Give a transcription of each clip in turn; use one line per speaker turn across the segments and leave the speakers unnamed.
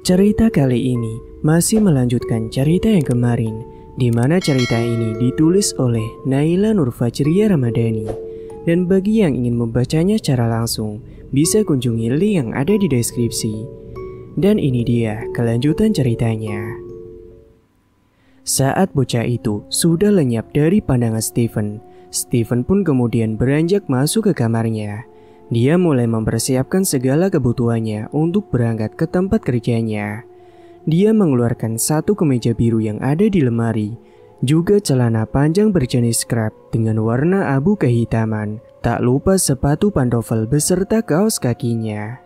Cerita kali ini masih melanjutkan cerita yang kemarin, di mana cerita ini ditulis oleh Naila Nurfajriya Ramadhani. Dan bagi yang ingin membacanya secara langsung, bisa kunjungi link yang ada di deskripsi. Dan ini dia kelanjutan ceritanya. Saat bocah itu sudah lenyap dari pandangan Stephen pun kemudian beranjak masuk ke kamarnya. Dia mulai mempersiapkan segala kebutuhannya untuk berangkat ke tempat kerjanya. Dia mengeluarkan satu kemeja biru yang ada di lemari, juga celana panjang berjenis scrap dengan warna abu kehitaman, tak lupa sepatu pantofel beserta kaos kakinya.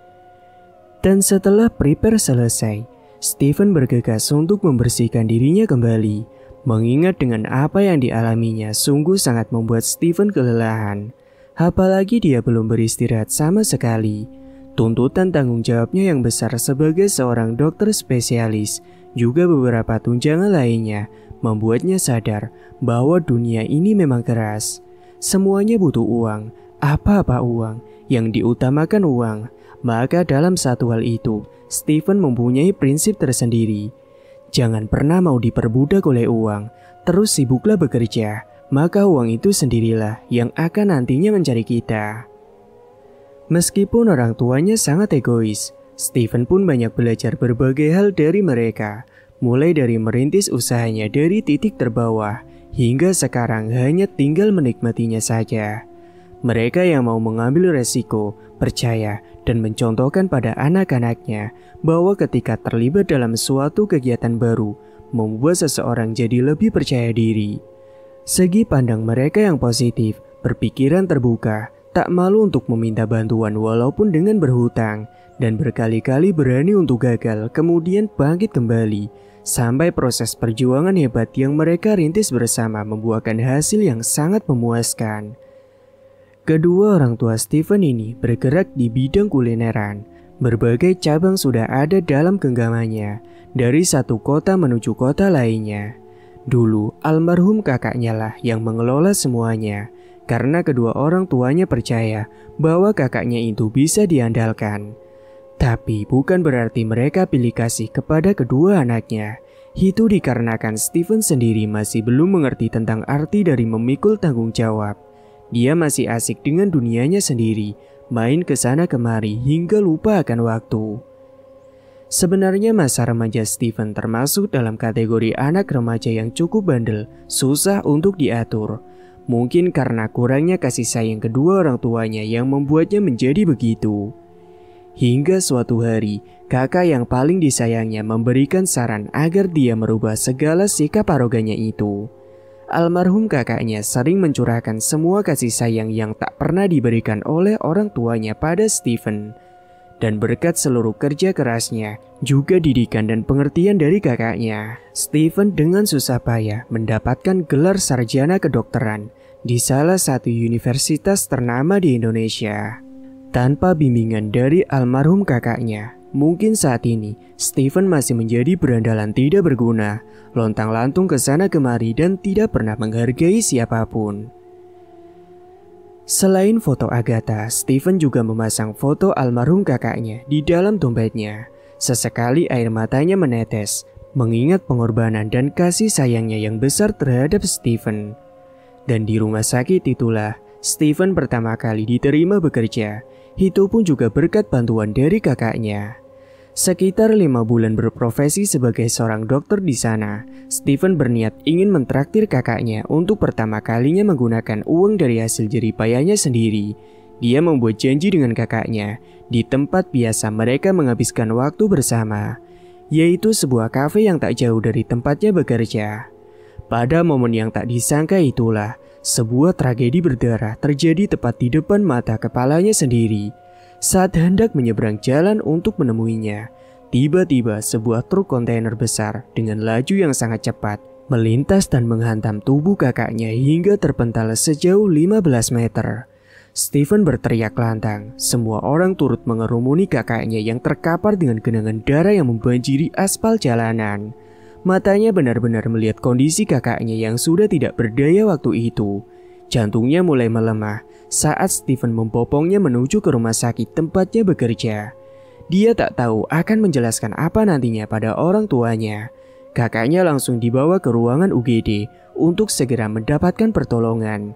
Dan setelah prepare selesai, Stephen bergegas untuk membersihkan dirinya kembali. Mengingat dengan apa yang dialaminya sungguh sangat membuat Stephen kelelahan. Apalagi dia belum beristirahat sama sekali. Tuntutan tanggung jawabnya yang besar sebagai seorang dokter spesialis, juga beberapa tunjangan lainnya, membuatnya sadar bahwa dunia ini memang keras. Semuanya butuh uang, apa-apa uang, yang diutamakan uang. Maka dalam satu hal itu, Stephen mempunyai prinsip tersendiri. Jangan pernah mau diperbudak oleh uang, terus sibuklah bekerja. Maka uang itu sendirilah yang akan nantinya mencari kita. Meskipun orang tuanya sangat egois, Stephen pun banyak belajar berbagai hal dari mereka. Mulai dari merintis usahanya dari titik terbawah, hingga sekarang hanya tinggal menikmatinya saja. Mereka yang mau mengambil resiko, percaya, dan mencontohkan pada anak-anaknya bahwa ketika terlibat dalam suatu kegiatan baru, membuat seseorang jadi lebih percaya diri. Segi pandang mereka yang positif, berpikiran terbuka, tak malu untuk meminta bantuan walaupun dengan berhutang, dan berkali-kali berani untuk gagal kemudian bangkit kembali, sampai proses perjuangan hebat yang mereka rintis bersama membuahkan hasil yang sangat memuaskan. Kedua orang tua Stephen ini bergerak di bidang kulineran. Berbagai cabang sudah ada dalam genggamannya, dari satu kota menuju kota lainnya. Dulu, almarhum kakaknya lah yang mengelola semuanya, karena kedua orang tuanya percaya bahwa kakaknya itu bisa diandalkan. Tapi bukan berarti mereka pilih kasih kepada kedua anaknya. Itu dikarenakan Stephen sendiri masih belum mengerti tentang arti dari memikul tanggung jawab. Dia masih asik dengan dunianya sendiri, main ke sana kemari hingga lupa akan waktu. Sebenarnya masa remaja Stephen termasuk dalam kategori anak remaja yang cukup bandel, susah untuk diatur. Mungkin karena kurangnya kasih sayang kedua orang tuanya yang membuatnya menjadi begitu. Hingga suatu hari, kakak yang paling disayangnya memberikan saran agar dia merubah segala sikap arogannya itu. Almarhum kakaknya sering mencurahkan semua kasih sayang yang tak pernah diberikan oleh orang tuanya pada Stephen. Dan berkat seluruh kerja kerasnya, juga didikan dan pengertian dari kakaknya, Stephen dengan susah payah mendapatkan gelar sarjana kedokteran di salah satu universitas ternama di Indonesia. Tanpa bimbingan dari almarhum kakaknya, mungkin saat ini Stephen masih menjadi berandalan tidak berguna, lontang-lantung ke sana kemari dan tidak pernah menghargai siapapun. Selain foto Agatha, Stephen juga memasang foto almarhum kakaknya di dalam dompetnya. Sesekali air matanya menetes, mengingat pengorbanan dan kasih sayangnya yang besar terhadap Stephen. Dan di rumah sakit itulah, Stephen pertama kali diterima bekerja. Itu pun juga berkat bantuan dari kakaknya. Sekitar 5 bulan berprofesi sebagai seorang dokter di sana, Stephen berniat ingin mentraktir kakaknya untuk pertama kalinya menggunakan uang dari hasil jeripayahnya sendiri. Dia membuat janji dengan kakaknya di tempat biasa mereka menghabiskan waktu bersama, yaitu sebuah kafe yang tak jauh dari tempatnya bekerja. Pada momen yang tak disangka itulah, sebuah tragedi berdarah terjadi tepat di depan mata kepalanya sendiri. Saat hendak menyeberang jalan untuk menemuinya, tiba-tiba sebuah truk kontainer besar dengan laju yang sangat cepat melintas dan menghantam tubuh kakaknya hingga terpental sejauh 15 meter. Stephen berteriak lantang, semua orang turut mengerumuni kakaknya yang terkapar dengan genangan darah yang membanjiri aspal jalanan. Matanya benar-benar melihat kondisi kakaknya yang sudah tidak berdaya waktu itu. Jantungnya mulai melemah saat Stephen membopongnya menuju ke rumah sakit tempatnya bekerja. Dia tak tahu akan menjelaskan apa nantinya pada orang tuanya. Kakaknya langsung dibawa ke ruangan UGD untuk segera mendapatkan pertolongan.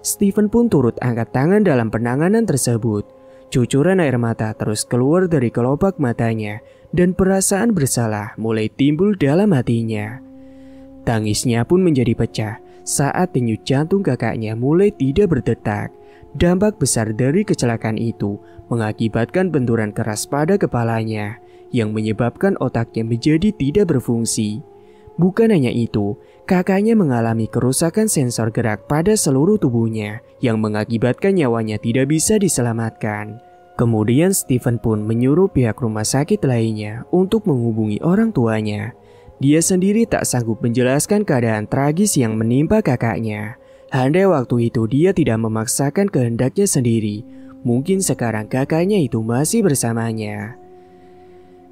Steven pun turut angkat tangan dalam penanganan tersebut. Cucuran air mata terus keluar dari kelopak matanya dan perasaan bersalah mulai timbul dalam hatinya. Tangisnya pun menjadi pecah saat denyut jantung kakaknya mulai tidak berdetak. Dampak besar dari kecelakaan itu mengakibatkan benturan keras pada kepalanya yang menyebabkan otaknya menjadi tidak berfungsi. Bukan hanya itu, kakaknya mengalami kerusakan sensor gerak pada seluruh tubuhnya yang mengakibatkan nyawanya tidak bisa diselamatkan. Kemudian Steven pun menyuruh pihak rumah sakit lainnya untuk menghubungi orang tuanya. Dia sendiri tak sanggup menjelaskan keadaan tragis yang menimpa kakaknya. Andai waktu itu dia tidak memaksakan kehendaknya sendiri, mungkin sekarang kakaknya itu masih bersamanya.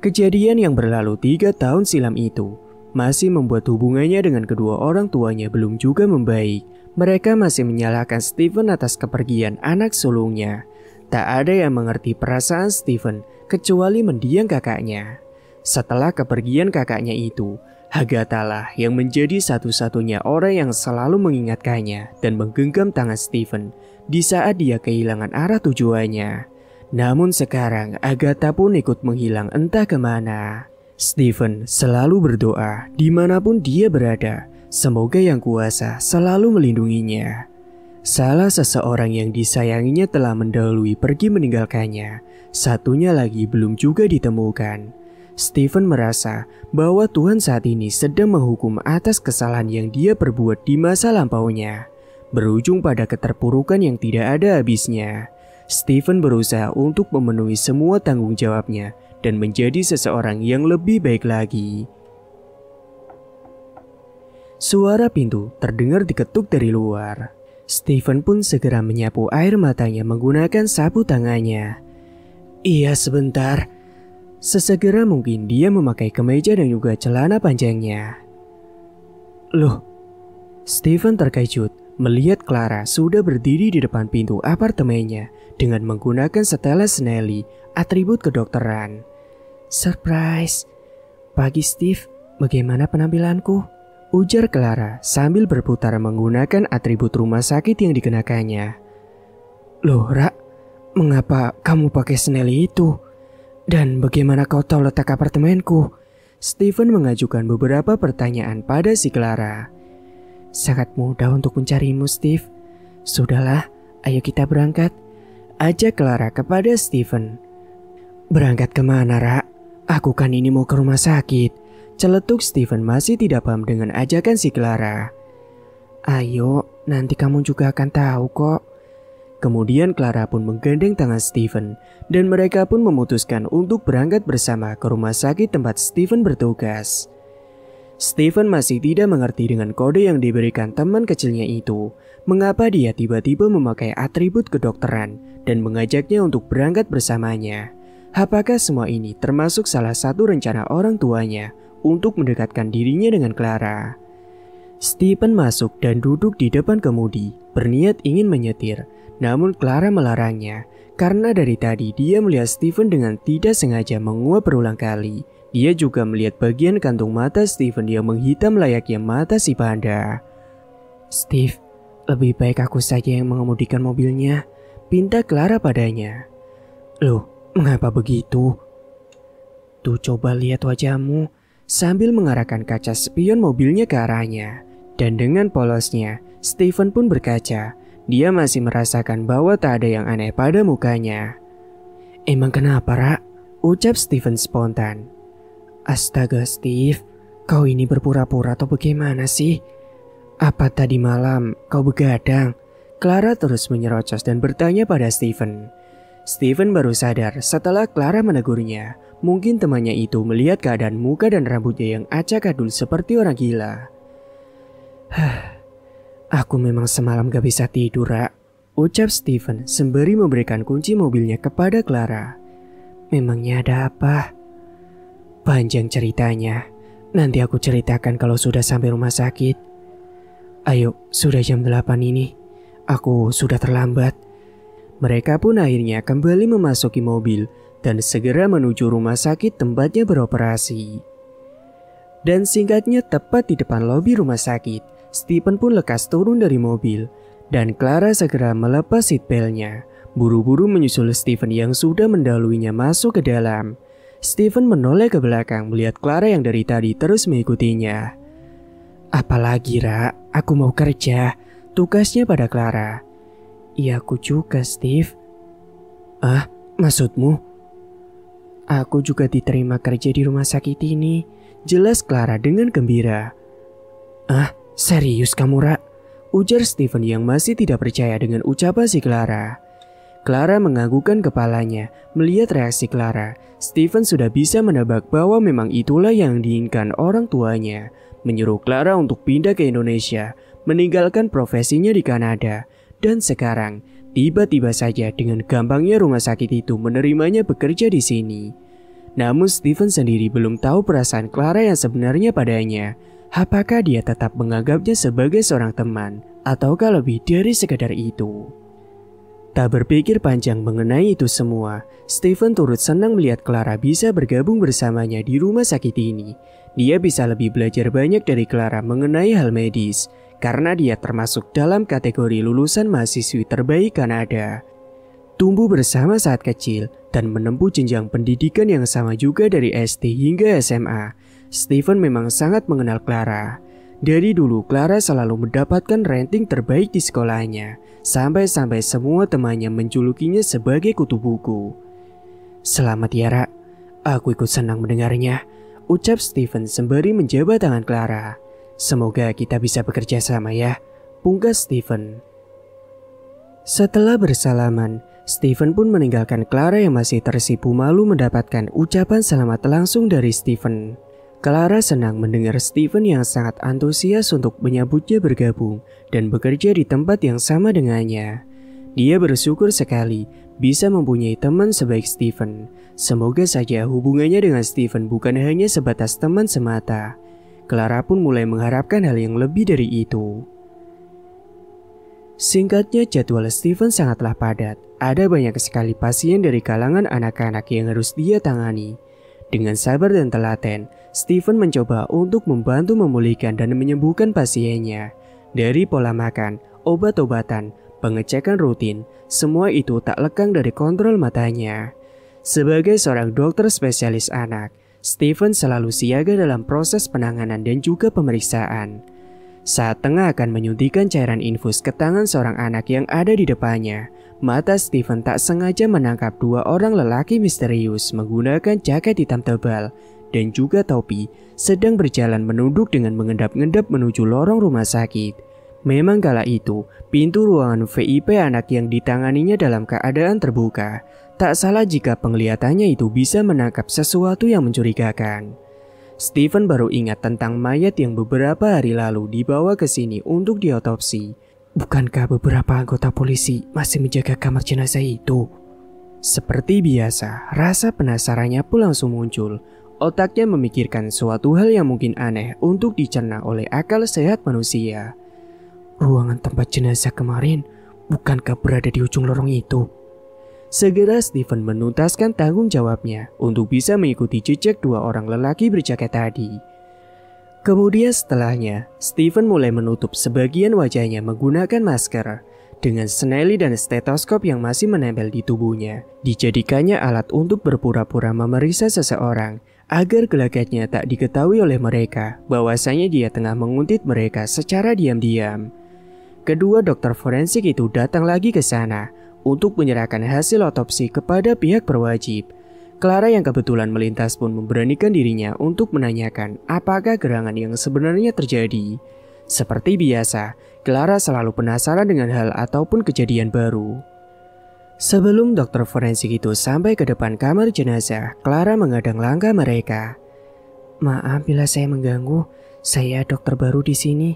Kejadian yang berlalu 3 tahun silam itu masih membuat hubungannya dengan kedua orang tuanya belum juga membaik. Mereka masih menyalahkan Steven atas kepergian anak sulungnya. Tak ada yang mengerti perasaan Steven kecuali mendiang kakaknya. Setelah kepergian kakaknya itu, Agatha lah yang menjadi satu-satunya orang yang selalu mengingatkannya dan menggenggam tangan Steven di saat dia kehilangan arah tujuannya. Namun sekarang Agatha pun ikut menghilang entah kemana. Steven selalu berdoa dimanapun dia berada, semoga Yang Kuasa selalu melindunginya. Salah seseorang yang disayanginya telah mendahului pergi meninggalkannya, satunya lagi belum juga ditemukan. Steven merasa bahwa Tuhan saat ini sedang menghukum atas kesalahan yang dia perbuat di masa lampaunya, berujung pada keterpurukan yang tidak ada habisnya. Steven berusaha untuk memenuhi semua tanggung jawabnya dan menjadi seseorang yang lebih baik lagi. Suara pintu terdengar diketuk dari luar. Steven pun segera menyapu air matanya menggunakan sapu tangannya. Iya, sebentar. Sesegera mungkin dia memakai kemeja dan juga celana panjangnya. Loh, Steven terkejut melihat Clara sudah berdiri di depan pintu apartemennya dengan menggunakan setelan Snelly, atribut kedokteran. Surprise. Pagi Steve, bagaimana penampilanku? Ujar Clara sambil berputar menggunakan atribut rumah sakit yang dikenakannya. Loh, Ra, mengapa kamu pakai Snelly itu? Dan bagaimana kau tahu letak apartemenku? Steven mengajukan beberapa pertanyaan pada si Clara. Sangat mudah untuk mencarimu, Steve. Sudahlah, ayo kita berangkat. Ajak Clara kepada Steven. Berangkat kemana, Ra? Aku kan ini mau ke rumah sakit. Celetuk Steven masih tidak paham dengan ajakan si Clara. Ayo, nanti kamu juga akan tahu kok. Kemudian Clara pun menggandeng tangan Steven dan mereka pun memutuskan untuk berangkat bersama ke rumah sakit tempat Steven bertugas. Steven masih tidak mengerti dengan kode yang diberikan teman kecilnya itu, mengapa dia tiba-tiba memakai atribut kedokteran dan mengajaknya untuk berangkat bersamanya. Apakah semua ini termasuk salah satu rencana orang tuanya untuk mendekatkan dirinya dengan Clara? Steven masuk dan duduk di depan kemudi, berniat ingin menyetir. Namun Clara melarangnya karena dari tadi dia melihat Steven dengan tidak sengaja menguap berulang kali. Dia juga melihat bagian kantung mata Steven yang menghitam layaknya mata si panda. Steve, lebih baik aku saja yang mengemudikan mobilnya, pinta Clara padanya. Loh, mengapa begitu? Tuh coba lihat wajahmu, sambil mengarahkan kaca spion mobilnya ke arahnya. Dan dengan polosnya, Steven pun berkaca. Dia masih merasakan bahwa tak ada yang aneh pada mukanya. Emang kenapa, Ra? Ucap Steven spontan. Astaga Steve, kau ini berpura-pura atau bagaimana sih? Apa tadi malam kau begadang? Clara terus menyerocos dan bertanya pada Steven. Steven baru sadar setelah Clara menegurnya. Mungkin temannya itu melihat keadaan muka dan rambutnya yang acak adul seperti orang gila. Aku memang semalam gak bisa tidur, Ra. Ucap Steven sembari memberikan kunci mobilnya kepada Clara. Memangnya ada apa? Panjang ceritanya. Nanti aku ceritakan kalau sudah sampai rumah sakit. Ayo, sudah jam 8 ini. Aku sudah terlambat. Mereka pun akhirnya kembali memasuki mobil. dan segera menuju rumah sakit tempatnya beroperasi. Dan singkatnya tepat di depan lobi rumah sakit, Stephen pun lekas turun dari mobil dan Clara segera melepas seatbeltnya. Buru-buru menyusul Stephen yang sudah mendaluinya masuk ke dalam. Stephen menoleh ke belakang melihat Clara yang dari tadi terus mengikutinya. "Apalagi, Ra, aku mau kerja," tugasnya pada Clara. "Iya, aku juga, Steve." "Ah, maksudmu?" "Aku juga diterima kerja di rumah sakit ini," jelas Clara dengan gembira. "Ah, serius kamu, Ra?" ujar Stephen yang masih tidak percaya dengan ucapan si Clara. Clara menganggukkan kepalanya. Melihat reaksi Clara, Stephen sudah bisa menebak bahwa memang itulah yang diinginkan orang tuanya. Menyuruh Clara untuk pindah ke Indonesia, meninggalkan profesinya di Kanada. Dan sekarang, tiba-tiba saja dengan gampangnya rumah sakit itu menerimanya bekerja di sini. Namun Stephen sendiri belum tahu perasaan Clara yang sebenarnya padanya. Apakah dia tetap menganggapnya sebagai seorang teman, ataukah lebih dari sekedar itu? Tak berpikir panjang mengenai itu semua, Stephen turut senang melihat Clara bisa bergabung bersamanya di rumah sakit ini. Dia bisa lebih belajar banyak dari Clara mengenai hal medis, karena dia termasuk dalam kategori lulusan mahasiswi terbaik Kanada. Tumbuh bersama saat kecil dan menempuh jenjang pendidikan yang sama juga dari SD hingga SMA, Stephen memang sangat mengenal Clara. Dari dulu Clara selalu mendapatkan ranking terbaik di sekolahnya, sampai-sampai semua temannya menjulukinya sebagai kutu buku. "Selamat ya, Ra. Aku ikut senang mendengarnya," ucap Stephen sembari menjabat tangan Clara. "Semoga kita bisa bekerja sama ya," pungkas Stephen. Setelah bersalaman, Stephen pun meninggalkan Clara yang masih tersipu malu mendapatkan ucapan selamat langsung dari Stephen. Clara senang mendengar Stephen yang sangat antusias untuk menyambutnya bergabung dan bekerja di tempat yang sama dengannya. Dia bersyukur sekali bisa mempunyai teman sebaik Stephen. Semoga saja hubungannya dengan Stephen bukan hanya sebatas teman semata. Clara pun mulai mengharapkan hal yang lebih dari itu. Singkatnya, jadwal Stephen sangatlah padat. Ada banyak sekali pasien dari kalangan anak-anak yang harus dia tangani. Dengan sabar dan telaten, Stephen mencoba untuk membantu memulihkan dan menyembuhkan pasiennya. Dari pola makan, obat-obatan, pengecekan rutin, semua itu tak lekang dari kontrol matanya. Sebagai seorang dokter spesialis anak, Stephen selalu siaga dalam proses penanganan dan juga pemeriksaan. Saat tengah akan menyuntikkan cairan infus ke tangan seorang anak yang ada di depannya, mata Stephen tak sengaja menangkap dua orang lelaki misterius menggunakan jaket hitam tebal dan juga topi sedang berjalan menunduk dengan mengendap-endap menuju lorong rumah sakit. Memang kala itu, pintu ruangan VIP anak yang ditanganinya dalam keadaan terbuka. Tak salah jika penglihatannya itu bisa menangkap sesuatu yang mencurigakan. Stephen baru ingat tentang mayat yang beberapa hari lalu dibawa ke sini untuk diotopsi. Bukankah beberapa anggota polisi masih menjaga kamar jenazah itu? Seperti biasa, rasa penasarannya pun langsung muncul. Otaknya memikirkan suatu hal yang mungkin aneh untuk dicerna oleh akal sehat manusia. Ruangan tempat jenazah kemarin, bukankah berada di ujung lorong itu? Segera Stephen menuntaskan tanggung jawabnya untuk bisa mengikuti jejak dua orang lelaki berjaket tadi. Kemudian setelahnya, Stephen mulai menutup sebagian wajahnya menggunakan masker. Dengan seneli dan stetoskop yang masih menempel di tubuhnya, dijadikannya alat untuk berpura-pura memeriksa seseorang agar gelagatnya tak diketahui oleh mereka bahwasanya dia tengah menguntit mereka secara diam-diam. Kedua dokter forensik itu datang lagi ke sana untuk menyerahkan hasil otopsi kepada pihak berwajib. Clara yang kebetulan melintas pun memberanikan dirinya untuk menanyakan apakah gerangan yang sebenarnya terjadi. Seperti biasa, Clara selalu penasaran dengan hal ataupun kejadian baru. Sebelum dokter forensik itu sampai ke depan kamar jenazah, Clara mengadang langkah mereka. "Maaf bila saya mengganggu, saya dokter baru di sini.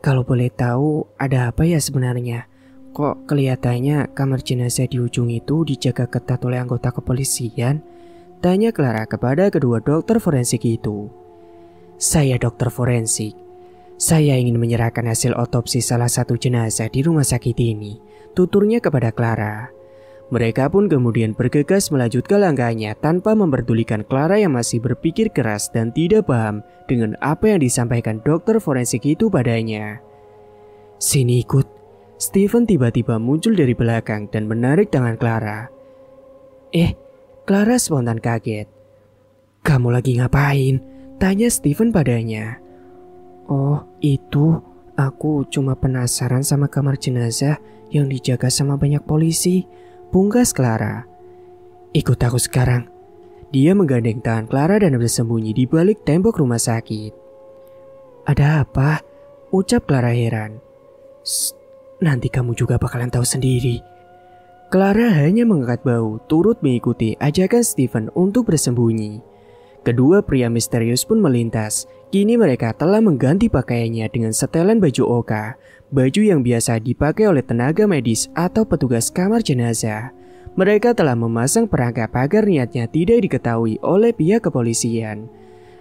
Kalau boleh tahu, ada apa ya sebenarnya? Kok kelihatannya kamar jenazah di ujung itu dijaga ketat oleh anggota kepolisian?" tanya Clara kepada kedua dokter forensik itu. "Saya dokter forensik. Saya ingin menyerahkan hasil otopsi salah satu jenazah di rumah sakit ini," tuturnya kepada Clara. Mereka pun kemudian bergegas melanjutkan langkahnya tanpa memperdulikan Clara yang masih berpikir keras dan tidak paham dengan apa yang disampaikan dokter forensik itu padanya. "Sini ikut." Steven tiba-tiba muncul dari belakang dan menarik tangan Clara. Clara spontan kaget. "Kamu lagi ngapain?" tanya Steven padanya. "Oh, itu. Aku cuma penasaran sama kamar jenazah yang dijaga sama banyak polisi," pungkas Clara. "Ikut aku sekarang." Dia menggandeng tangan Clara dan bersembunyi di balik tembok rumah sakit. "Ada apa?" ucap Clara heran. "Nanti kamu juga bakalan tahu sendiri." Clara hanya mengangkat bahu, turut mengikuti ajakan Steven untuk bersembunyi. Kedua pria misterius pun melintas. Kini mereka telah mengganti pakaiannya dengan setelan baju oka, baju yang biasa dipakai oleh tenaga medis atau petugas kamar jenazah. Mereka telah memasang perangkap agar niatnya tidak diketahui oleh pihak kepolisian.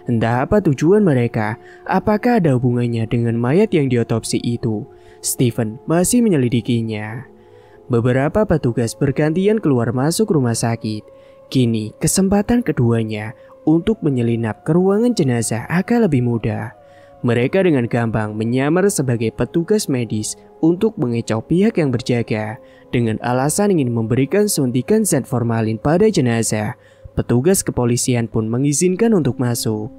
Entah apa tujuan mereka, apakah ada hubungannya dengan mayat yang diotopsi itu. Steven masih menyelidikinya. Beberapa petugas bergantian keluar masuk rumah sakit. Kini kesempatan keduanya untuk menyelinap ke ruangan jenazah akan lebih mudah. Mereka dengan gampang menyamar sebagai petugas medis untuk mengecoh pihak yang berjaga. Dengan alasan ingin memberikan suntikan zat formalin pada jenazah, petugas kepolisian pun mengizinkan untuk masuk.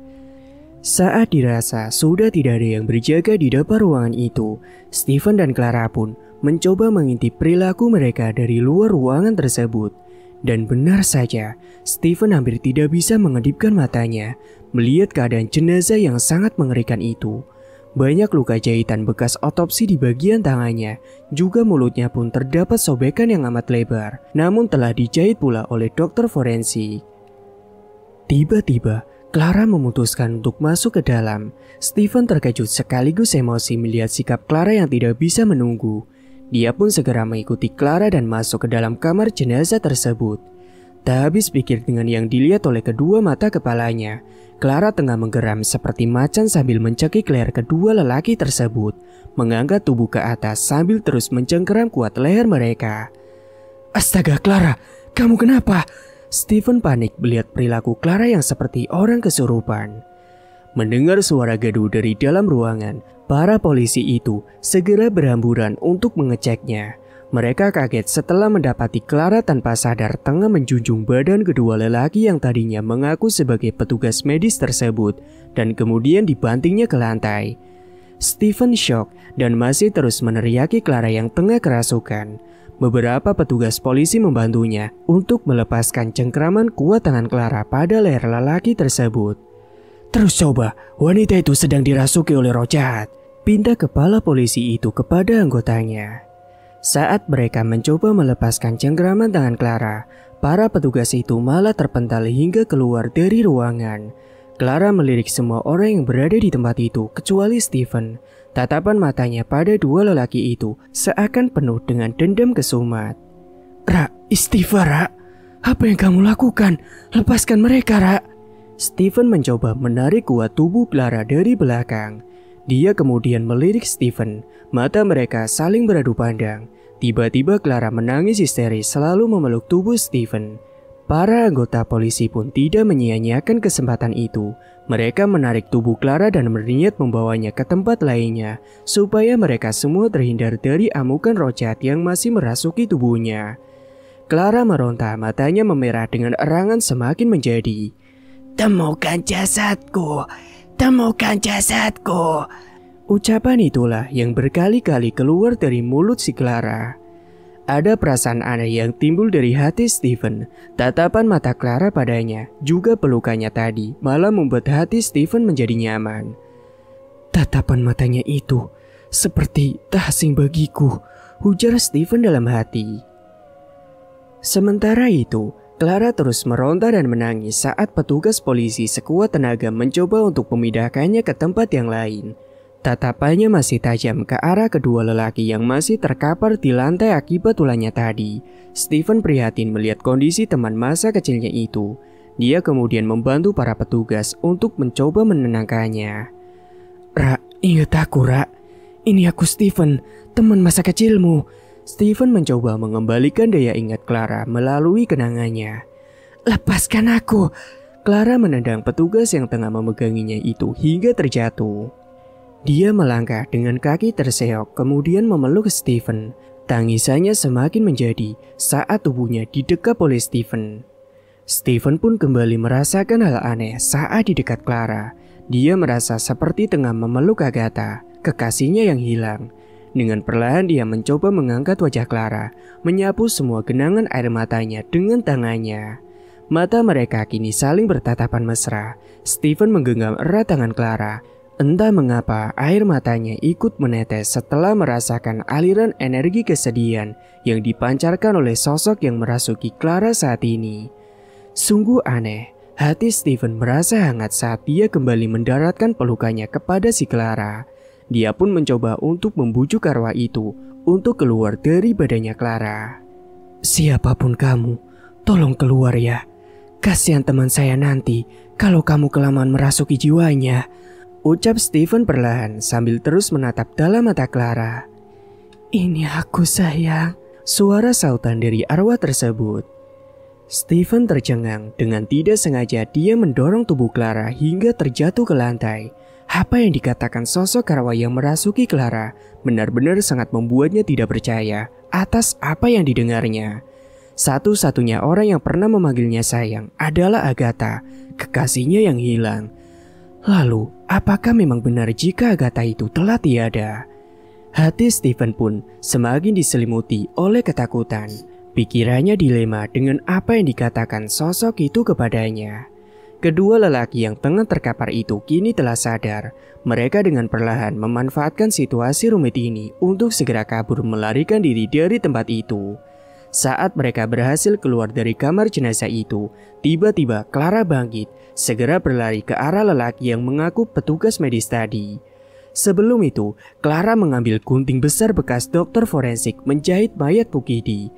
Saat dirasa sudah tidak ada yang berjaga di depan ruangan itu, Steven dan Clara pun mencoba mengintip perilaku mereka dari luar ruangan tersebut. Dan benar saja, Steven hampir tidak bisa mengedipkan matanya melihat keadaan jenazah yang sangat mengerikan itu. Banyak luka jahitan bekas otopsi di bagian tangannya, juga mulutnya pun terdapat sobekan yang amat lebar, namun telah dijahit pula oleh dokter forensik. Tiba-tiba, Clara memutuskan untuk masuk ke dalam. Steven terkejut sekaligus emosi melihat sikap Clara yang tidak bisa menunggu. Dia pun segera mengikuti Clara dan masuk ke dalam kamar jenazah tersebut. Tak habis pikir dengan yang dilihat oleh kedua mata kepalanya, Clara tengah menggeram seperti macan sambil mencekik leher kedua lelaki tersebut, mengangkat tubuh ke atas sambil terus mencengkeram kuat leher mereka. "Astaga Clara, kamu kenapa?" Steven panik melihat perilaku Clara yang seperti orang kesurupan. Mendengar suara gaduh dari dalam ruangan, para polisi itu segera berhamburan untuk mengeceknya. Mereka kaget setelah mendapati Clara tanpa sadar tengah menjunjung badan kedua lelaki yang tadinya mengaku sebagai petugas medis tersebut dan kemudian dibantingnya ke lantai. Steven shock dan masih terus meneriaki Clara yang tengah kerasukan. Beberapa petugas polisi membantunya untuk melepaskan cengkraman kuat tangan Clara pada leher lelaki tersebut. "Terus coba, wanita itu sedang dirasuki oleh roh jahat," pinta kepala polisi itu kepada anggotanya. Saat mereka mencoba melepaskan cengkraman tangan Clara, para petugas itu malah terpental hingga keluar dari ruangan. Clara melirik semua orang yang berada di tempat itu kecuali Steven. Tatapan matanya pada dua lelaki itu seakan penuh dengan dendam kesumat. "Ra, istighfar Ra. Apa yang kamu lakukan? Lepaskan mereka Ra." Steven mencoba menarik kuat tubuh Clara dari belakang. Dia kemudian melirik Steven. Mata mereka saling beradu pandang. Tiba-tiba Clara menangis histeris selalu memeluk tubuh Steven. Para anggota polisi pun tidak menyia-nyiakan kesempatan itu. Mereka menarik tubuh Clara dan berniat membawanya ke tempat lainnya supaya mereka semua terhindar dari amukan roh jahat yang masih merasuki tubuhnya. Clara meronta, matanya memerah dengan erangan semakin menjadi. "Temukan jasadku! Temukan jasadku!" Ucapan itulah yang berkali-kali keluar dari mulut si Clara. Ada perasaan aneh yang timbul dari hati Steven. Tatapan mata Clara padanya, juga pelukannya tadi, malah membuat hati Steven menjadi nyaman. "Tatapan matanya itu seperti tak asing bagiku," ujar Steven dalam hati. Sementara itu, Clara terus meronta dan menangis saat petugas polisi sekuat tenaga mencoba untuk memindahkannya ke tempat yang lain. Tatapannya masih tajam ke arah kedua lelaki yang masih terkapar di lantai akibat ulahnya tadi. Steven prihatin melihat kondisi teman masa kecilnya itu. Dia kemudian membantu para petugas untuk mencoba menenangkannya. "Ra, ingat aku Ra. Ini aku Steven, teman masa kecilmu. Steven mencoba mengembalikan daya ingat Clara melalui kenangannya. "Lepaskan aku!" Clara menendang petugas yang tengah memeganginya itu hingga terjatuh. Dia melangkah dengan kaki terseok kemudian memeluk Steven. Tangisannya semakin menjadi saat tubuhnya didekap oleh Steven. Steven pun kembali merasakan hal aneh saat di dekat Clara. Dia merasa seperti tengah memeluk Agatha, kekasihnya yang hilang. Dengan perlahan dia mencoba mengangkat wajah Clara, menyapu semua genangan air matanya dengan tangannya. Mata mereka kini saling bertatapan mesra. Steven menggenggam erat tangan Clara. Entah mengapa air matanya ikut menetes setelah merasakan aliran energi kesedihan yang dipancarkan oleh sosok yang merasuki Clara saat ini. Sungguh aneh, hati Steven merasa hangat saat dia kembali mendaratkan pelukannya kepada si Clara. Dia pun mencoba untuk membujuk arwah itu untuk keluar dari badannya Clara. "Siapapun kamu, tolong keluar ya. Kasihan teman saya nanti kalau kamu kelamaan merasuki jiwanya," ucap Steven perlahan sambil terus menatap dalam mata Clara. "Ini aku sayang," suara sautan dari arwah tersebut. Steven tercengang. Dengan tidak sengaja dia mendorong tubuh Clara hingga terjatuh ke lantai. Apa yang dikatakan sosok arwah yang merasuki Clara benar-benar sangat membuatnya tidak percaya atas apa yang didengarnya. Satu-satunya orang yang pernah memanggilnya sayang adalah Agatha, kekasihnya yang hilang. Lalu, apakah memang benar jika Agatha itu telah tiada? Hati Steven pun semakin diselimuti oleh ketakutan. Pikirannya dilema dengan apa yang dikatakan sosok itu kepadanya. Kedua lelaki yang tengah terkapar itu kini telah sadar. Mereka dengan perlahan memanfaatkan situasi rumit ini untuk segera kabur melarikan diri dari tempat itu. Saat mereka berhasil keluar dari kamar jenazah itu, tiba-tiba Clara bangkit, segera berlari ke arah lelaki yang mengaku petugas medis tadi. Sebelum itu, Clara mengambil gunting besar bekas dokter forensik menjahit mayat Pukidi.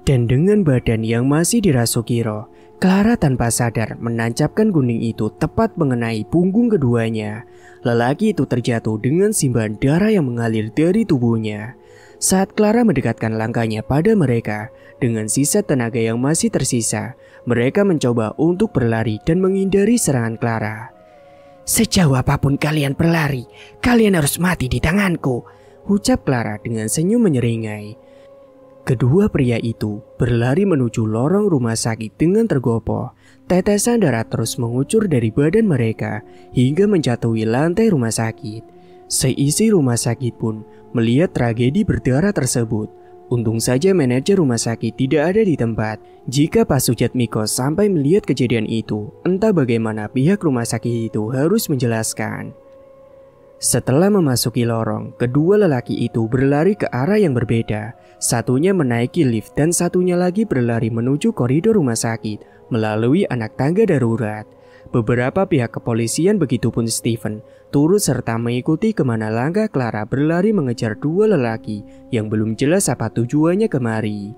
Dan dengan badan yang masih dirasuki roh, Clara tanpa sadar menancapkan gunting itu tepat mengenai punggung keduanya. Lelaki itu terjatuh dengan simpanan darah yang mengalir dari tubuhnya. Saat Clara mendekatkan langkahnya pada mereka, dengan sisa tenaga yang masih tersisa, mereka mencoba untuk berlari dan menghindari serangan Clara. "Sejauh apapun kalian berlari, kalian harus mati di tanganku," ucap Clara dengan senyum menyeringai. Kedua pria itu berlari menuju lorong rumah sakit dengan tergopoh. Tetesan darah terus mengucur dari badan mereka hingga menjatuhi lantai rumah sakit. Seisi rumah sakit pun melihat tragedi berdarah tersebut. Untung saja manajer rumah sakit tidak ada di tempat. Jika Pak Sujatmiko sampai melihat kejadian itu, entah bagaimana pihak rumah sakit itu harus menjelaskan. Setelah memasuki lorong, kedua lelaki itu berlari ke arah yang berbeda. Satunya menaiki lift dan satunya lagi berlari menuju koridor rumah sakit melalui anak tangga darurat. Beberapa pihak kepolisian begitupun Steven turut serta mengikuti kemana langkah Clara berlari mengejar dua lelaki yang belum jelas apa tujuannya kemari.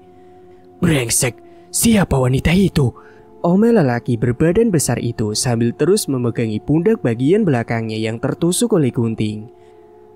"Brengsek, siapa wanita itu?" omel lelaki berbadan besar itu sambil terus memegangi pundak bagian belakangnya yang tertusuk oleh gunting.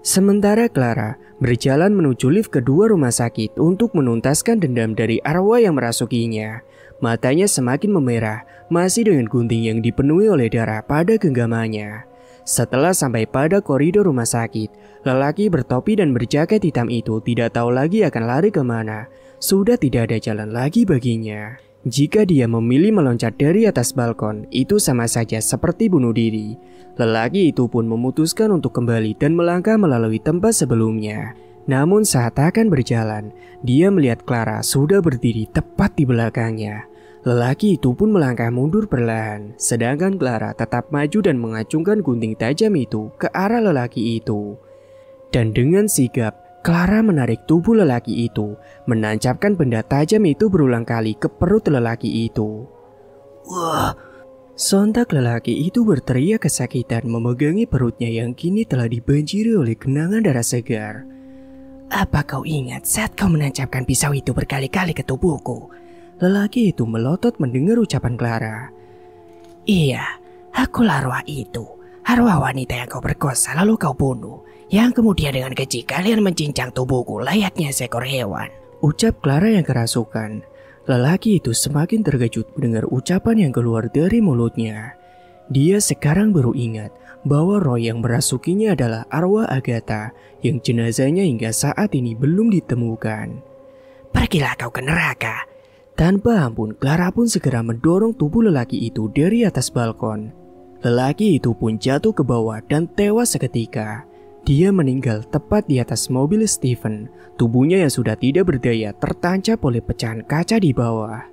Sementara Clara berjalan menuju lift kedua rumah sakit untuk menuntaskan dendam dari arwah yang merasukinya. Matanya semakin memerah, masih dengan gunting yang dipenuhi oleh darah pada genggamannya. Setelah sampai pada koridor rumah sakit, lelaki bertopi dan berjaket hitam itu tidak tahu lagi akan lari kemana. Sudah tidak ada jalan lagi baginya. Jika dia memilih meloncat dari atas balkon, itu sama saja seperti bunuh diri. Lelaki itu pun memutuskan untuk kembali dan melangkah melalui tempat sebelumnya. Namun saat akan berjalan, dia melihat Clara sudah berdiri tepat di belakangnya. Lelaki itu pun melangkah mundur perlahan, sedangkan Clara tetap maju dan mengacungkan gunting tajam itu ke arah lelaki itu. Dan dengan sigap, Clara menarik tubuh lelaki itu, menancapkan benda tajam itu berulang kali ke perut lelaki itu. "Wah!" Sontak lelaki itu berteriak kesakitan memegangi perutnya yang kini telah dibanjiri oleh genangan darah segar. "Apa kau ingat saat kau menancapkan pisau itu berkali-kali ke tubuhku?" Lelaki itu melotot mendengar ucapan Clara. "Iya, akulah arwah itu.
Arwah wanita yang kau perkosa lalu kau bunuh, yang kemudian dengan keji kalian mencincang tubuhku layaknya seekor hewan.
Ucap Clara yang kerasukan. Lelaki itu semakin terkejut mendengar ucapan yang keluar dari mulutnya. Dia sekarang baru ingat bahwa roh yang merasukinya adalah arwah Agatha yang jenazahnya hingga saat ini belum ditemukan.
Pergilah kau ke neraka.
Tanpa ampun, Clara pun segera mendorong tubuh lelaki itu dari atas balkon. Lelaki itu pun jatuh ke bawah dan tewas seketika. Dia meninggal tepat di atas mobil Stephen. Tubuhnya yang sudah tidak berdaya tertancap oleh pecahan kaca di bawah.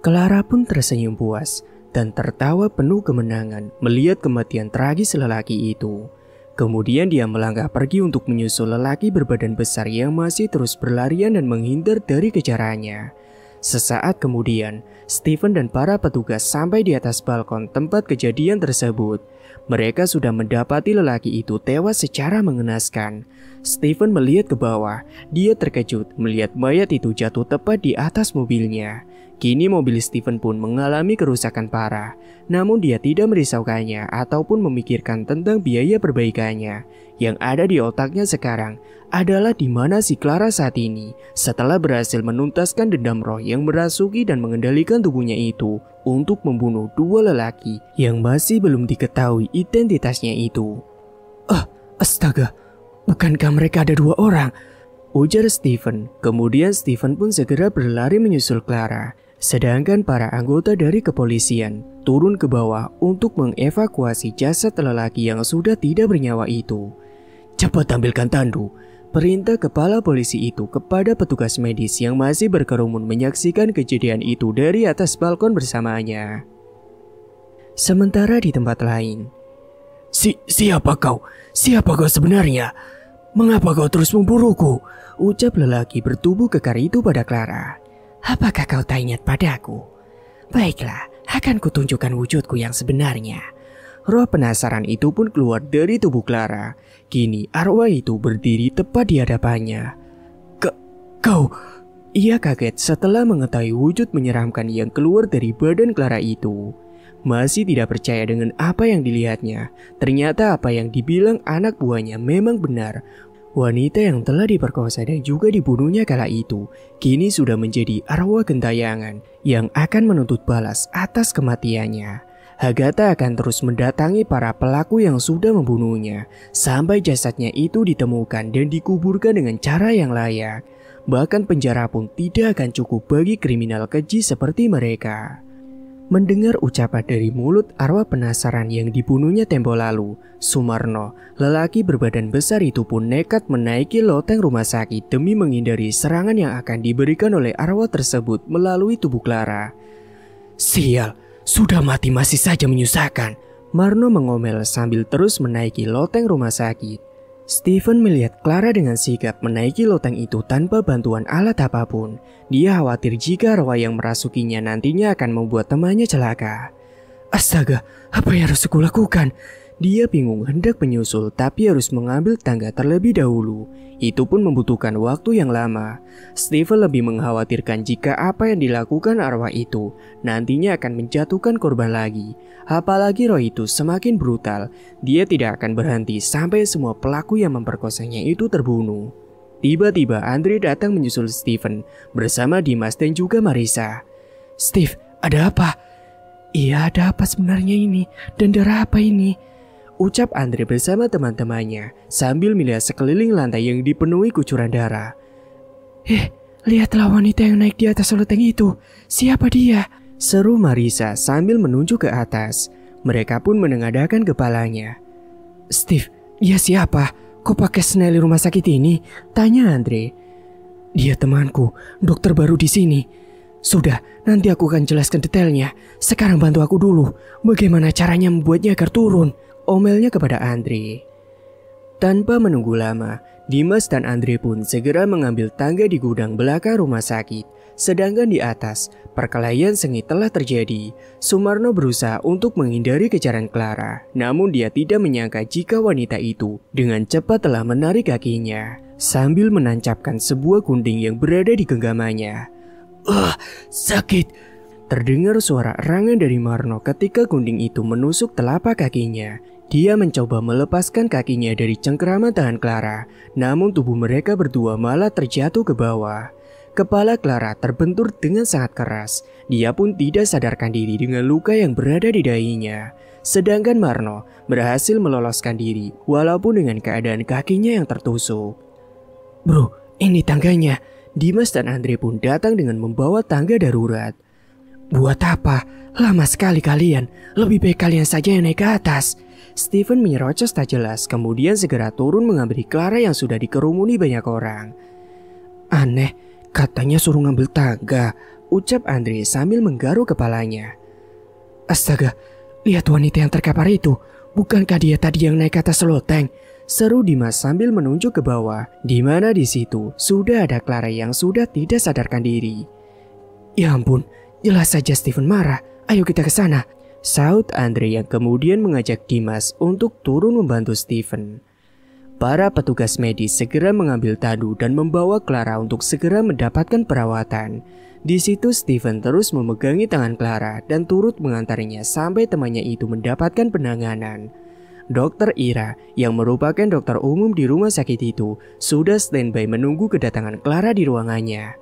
Clara pun tersenyum puas dan tertawa penuh kemenangan melihat kematian tragis lelaki itu. Kemudian dia melangkah pergi untuk menyusul lelaki berbadan besar yang masih terus berlarian dan menghindar dari kejarannya. Sesaat kemudian, Stephen dan para petugas sampai di atas balkon tempat kejadian tersebut. Mereka sudah mendapati lelaki itu tewas secara mengenaskan. Stephen melihat ke bawah. Dia terkejut melihat mayat itu jatuh tepat di atas mobilnya. Kini mobil Stephen pun mengalami kerusakan parah. Namun dia tidak merisaukannya ataupun memikirkan tentang biaya perbaikannya. Yang ada di otaknya sekarang adalah di mana si Clara saat ini setelah berhasil menuntaskan dendam roh yang merasuki dan mengendalikan tubuhnya itu untuk membunuh dua lelaki yang masih belum diketahui identitasnya itu.
Astaga, bukankah mereka ada dua orang?
Ujar Stephen. Kemudian Stephen pun segera berlari menyusul Clara. Sedangkan para anggota dari kepolisian turun ke bawah untuk mengevakuasi jasad lelaki yang sudah tidak bernyawa itu.
Cepat tampilkan tandu,
perintah kepala polisi itu kepada petugas medis yang masih berkerumun menyaksikan kejadian itu dari atas balkon bersamanya. Sementara di tempat lain,
Siapa kau? Siapa kau sebenarnya? Mengapa kau terus memburuku?
Ucap lelaki bertubuh kekar itu pada Clara.
Apakah kau tak ingat padaku? Baiklah, akan kutunjukkan wujudku yang sebenarnya.
Roh penasaran itu pun keluar dari tubuh Clara. Kini arwah itu berdiri tepat di hadapannya.
Kau...
Ia kaget setelah mengetahui wujud menyeramkan yang keluar dari badan Clara itu. Masih tidak percaya dengan apa yang dilihatnya. Ternyata apa yang dibilang anak buahnya memang benar. Wanita yang telah diperkosa dan juga dibunuhnya kala itu kini sudah menjadi arwah gentayangan yang akan menuntut balas atas kematiannya. Agatha akan terus mendatangi para pelaku yang sudah membunuhnya sampai jasadnya itu ditemukan dan dikuburkan dengan cara yang layak. Bahkan penjara pun tidak akan cukup bagi kriminal keji seperti mereka. Mendengar ucapan dari mulut arwah penasaran yang dibunuhnya tempo lalu, Sumarno, lelaki berbadan besar itu pun nekat menaiki loteng rumah sakit demi menghindari serangan yang akan diberikan oleh arwah tersebut melalui tubuh Clara.
Sial, sudah mati masih saja menyusahkan.
Marno mengomel sambil terus menaiki loteng rumah sakit. Stephen melihat Clara dengan sigap menaiki loteng itu tanpa bantuan alat apapun. Dia khawatir jika arwah yang merasukinya nantinya akan membuat temannya celaka.
Astaga, apa yang harus aku lakukan?
Dia bingung hendak menyusul tapi harus mengambil tangga terlebih dahulu. Itu pun membutuhkan waktu yang lama. Stephen lebih mengkhawatirkan jika apa yang dilakukan arwah itu nantinya akan menjatuhkan korban lagi. Apalagi roh itu semakin brutal. Dia tidak akan berhenti sampai semua pelaku yang memperkosanya itu terbunuh. Tiba-tiba Andre datang menyusul Stephen bersama Dimas dan juga Marissa.
Steve, ada apa? Iya, ada apa sebenarnya ini? Dan darah apa ini?
Ucap Andre bersama teman-temannya sambil melihat sekeliling lantai yang dipenuhi kucuran darah.
Lihatlah wanita yang naik di atas loteng itu. Siapa dia?
Seru Marissa sambil menunjuk ke atas. Mereka pun menengadahkan kepalanya.
Steve, dia siapa? Kok pakai Snelly rumah sakit ini?
Tanya Andre.
Dia temanku, dokter baru di sini. Sudah, nanti aku akan jelaskan detailnya. Sekarang bantu aku dulu. Bagaimana caranya membuatnya agar turun?
Omelnya kepada Andre. Tanpa menunggu lama, Dimas dan Andre pun segera mengambil tangga di gudang belakang rumah sakit. Sedangkan di atas, perkelahian sengit telah terjadi. Sumarno berusaha untuk menghindari kejaran Clara. Namun dia tidak menyangka jika wanita itu dengan cepat telah menarik kakinya sambil menancapkan sebuah gunting yang berada di genggamannya.
Sakit.
Terdengar suara erangan dari Marno ketika gunting itu menusuk telapak kakinya. Dia mencoba melepaskan kakinya dari cengkeraman tangan Clara, namun tubuh mereka berdua malah terjatuh ke bawah. Kepala Clara terbentur dengan sangat keras. Dia pun tidak sadarkan diri dengan luka yang berada di dahinya. Sedangkan Marno berhasil meloloskan diri walaupun dengan keadaan kakinya yang tertusuk.
Bro, ini tangganya.
Dimas dan Andre pun datang dengan membawa tangga darurat.
Buat apa? Lama sekali kalian. Lebih baik kalian saja yang naik ke atas.
Steven menyerocos tak jelas, kemudian segera turun mengambil Clara yang sudah dikerumuni banyak orang.
Aneh, katanya suruh ngambil tangga,
ucap Andre sambil menggaruk kepalanya.
Astaga, lihat wanita yang terkapar itu. Bukankah dia tadi yang naik ke atas loteng?
Seru Dimas sambil menunjuk ke bawah, di mana di situ sudah ada Clara yang sudah tidak sadarkan diri.
Ya ampun, jelas saja Steven marah. Ayo kita ke sana.
Saud Andre yang kemudian mengajak Dimas untuk turun membantu Steven. Para petugas medis segera mengambil Tadu dan membawa Clara untuk segera mendapatkan perawatan. Di situ Steven terus memegangi tangan Clara dan turut mengantarnya sampai temannya itu mendapatkan penanganan. Dokter Ira yang merupakan dokter umum di rumah sakit itu sudah standby menunggu kedatangan Clara di ruangannya.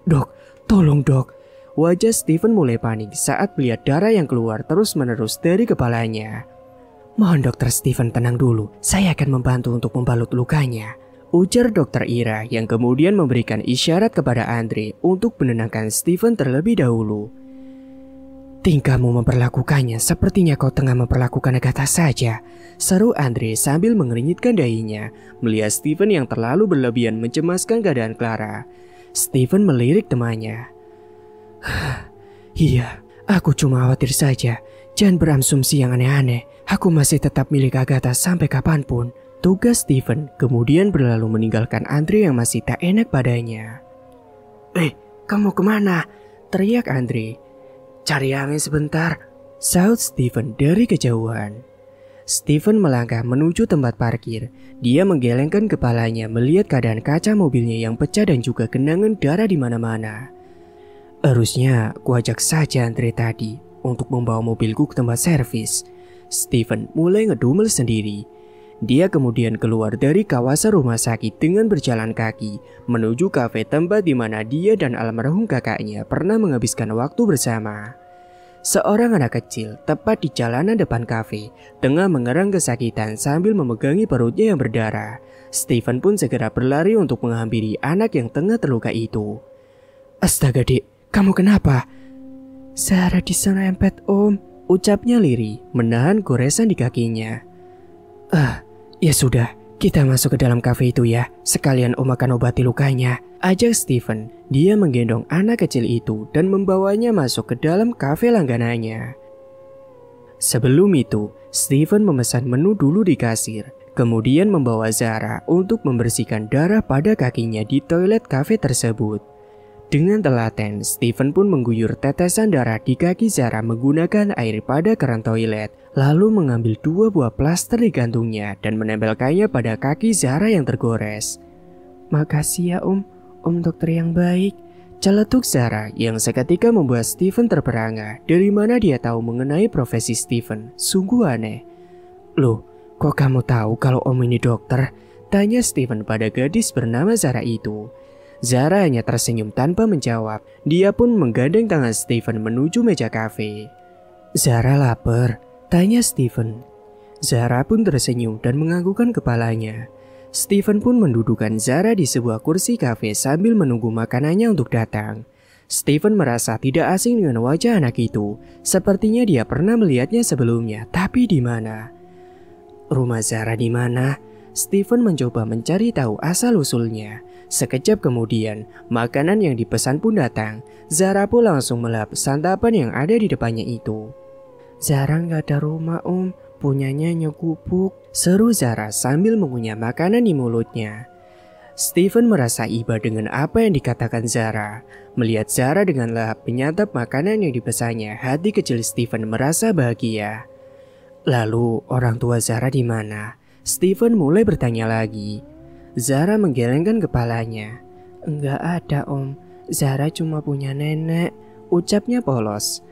Dok, tolong dok.
Wajah Steven mulai panik saat melihat darah yang keluar terus-menerus dari kepalanya.
Mohon dokter Steven tenang dulu, saya akan membantu untuk membalut lukanya,
ujar dokter Ira yang kemudian memberikan isyarat kepada Andre untuk menenangkan Steven terlebih dahulu.
Tingkahmu memperlakukannya sepertinya kau tengah memperlakukan Agatha saja,
seru Andre sambil mengernyitkan dahinya melihat Steven yang terlalu berlebihan mencemaskan keadaan Clara. Steven melirik temannya.
Iya, aku cuma khawatir saja. Jangan berasumsi yang aneh-aneh. Aku masih tetap milik Agatha sampai kapanpun.
Tugas Steven kemudian berlalu meninggalkan Andre yang masih tak enak padanya.
Kamu kemana?
Teriak Andre.
Cari angin sebentar,
saut Steven dari kejauhan. Steven melangkah menuju tempat parkir. Dia menggelengkan kepalanya melihat keadaan kaca mobilnya yang pecah dan juga genangan darah di mana-mana. Harusnya kuajak saja Andre tadi untuk membawa mobilku ke tempat servis. Steven mulai ngedumel sendiri. Dia kemudian keluar dari kawasan rumah sakit dengan berjalan kaki menuju kafe tempat di mana dia dan almarhum kakaknya pernah menghabiskan waktu bersama. Seorang anak kecil tepat di jalanan depan kafe tengah mengerang kesakitan sambil memegangi perutnya yang berdarah. Steven pun segera berlari untuk menghampiri anak yang tengah terluka itu.
Astaga dek, kamu kenapa?
Sarah diserempet om, ucapnya lirih menahan goresan di kakinya.
Ya sudah, kita masuk ke dalam kafe itu ya. Sekalian om akan obati lukanya,
ajak Steven. Dia menggendong anak kecil itu dan membawanya masuk ke dalam kafe langganannya. Sebelum itu, Steven memesan menu dulu di kasir, kemudian membawa Zara untuk membersihkan darah pada kakinya di toilet kafe tersebut. Dengan telaten, Steven pun mengguyur tetesan darah di kaki Zara menggunakan air pada keran toilet, lalu mengambil 2 buah plaster di kantungnya dan menempelkannya pada kaki Zara yang tergores.
Makasih ya om dokter yang baik,
celetuk Zara yang seketika membuat Steven terperangah. Dari mana dia tahu mengenai profesi Steven? Sungguh aneh.
Loh, kok kamu tahu kalau om ini dokter?
Tanya Steven pada gadis bernama Zara itu. Zara hanya tersenyum tanpa menjawab. Dia pun menggandeng tangan Steven menuju meja kafe.
Zara lapar?
Tanya Steven. Zara pun tersenyum dan menganggukkan kepalanya. Steven pun mendudukkan Zara di sebuah kursi kafe sambil menunggu makanannya untuk datang. Steven merasa tidak asing dengan wajah anak itu. Sepertinya dia pernah melihatnya sebelumnya, tapi di mana? Rumah Zara di mana? Steven mencoba mencari tahu asal-usulnya. Sekejap kemudian, makanan yang dipesan pun datang. Zara pun langsung melahap santapan yang ada di depannya itu.
Zara nggak ada rumah om, punyanya nyegubuk,
seru Zara sambil mengunyah makanan di mulutnya. Steven merasa iba dengan apa yang dikatakan Zara. Melihat Zara dengan lahap menyantap makanan yang dipesannya, hati kecil Steven merasa bahagia. Lalu orang tua Zara di mana? Steven mulai bertanya lagi. Zara menggelengkan kepalanya.
Enggak ada om, Zara cuma punya nenek, ucapnya polos.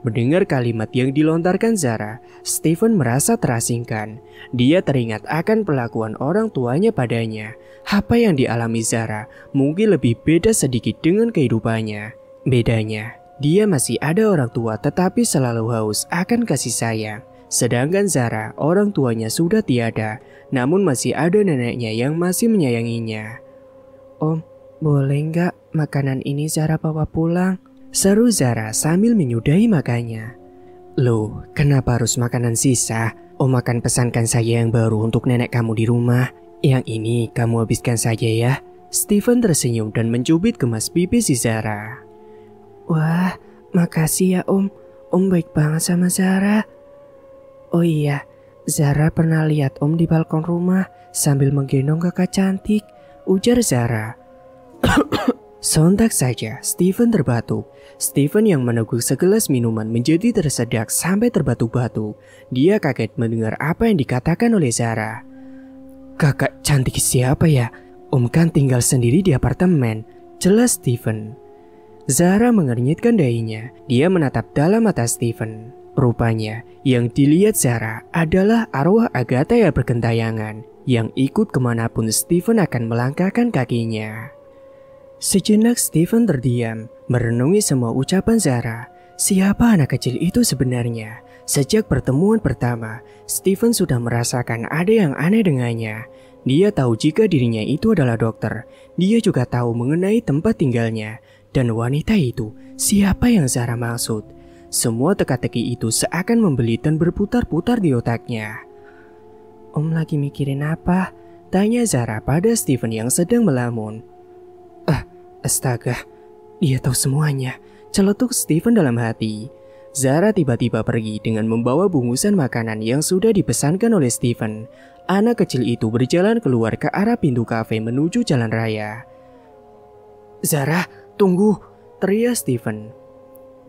Mendengar kalimat yang dilontarkan Zara, Steven merasa terasingkan. Dia teringat akan perlakuan orang tuanya padanya. Apa yang dialami Zara mungkin lebih beda sedikit dengan kehidupannya. Bedanya, dia masih ada orang tua tetapi selalu haus akan kasih sayang. Sedangkan Zara, orang tuanya sudah tiada, namun masih ada neneknya yang masih menyayanginya.
Om, boleh nggak makanan ini Zara bawa pulang?
Seru Zara sambil menyudahi makannya. Loh, kenapa harus makanan sisa? Om akan pesankan saya yang baru untuk nenek kamu di rumah. Yang ini kamu habiskan saja ya. Steven tersenyum dan mencubit kemas pipi si Zara.
Wah, makasih ya Om. Om baik banget sama Zara. Oh iya, Zara pernah lihat Om di balkon rumah sambil menggendong kakak cantik, ujar Zara.
Sontak saja, Steven terbatuk. Steven yang meneguk segelas minuman menjadi tersedak sampai terbatuk-batuk. Dia kaget mendengar apa yang dikatakan oleh Zara. Kakak cantik siapa ya? Om kan tinggal sendiri di apartemen, jelas Steven. Zara mengernyitkan dahinya. Dia menatap dalam mata Steven. Rupanya, yang dilihat Zara adalah arwah Agatha yang bergentayangan, yang ikut kemanapun Steven akan melangkahkan kakinya. Sejenak Steven terdiam, merenungi semua ucapan Zara. Siapa anak kecil itu sebenarnya? Sejak pertemuan pertama, Steven sudah merasakan ada yang aneh dengannya. Dia tahu jika dirinya itu adalah dokter. Dia juga tahu mengenai tempat tinggalnya. Dan wanita itu, siapa yang Zara maksud? Semua teka-teki itu seakan membelit dan berputar-putar di otaknya.
Om lagi mikirin apa?
Tanya Zara pada Steven yang sedang melamun.
Astaga, dia tahu semuanya,
celetuk Steven dalam hati. Zara tiba-tiba pergi dengan membawa bungkusan makanan yang sudah dipesankan oleh Steven. Anak kecil itu berjalan keluar ke arah pintu kafe menuju jalan raya.
Zara, tunggu,
teriak Steven.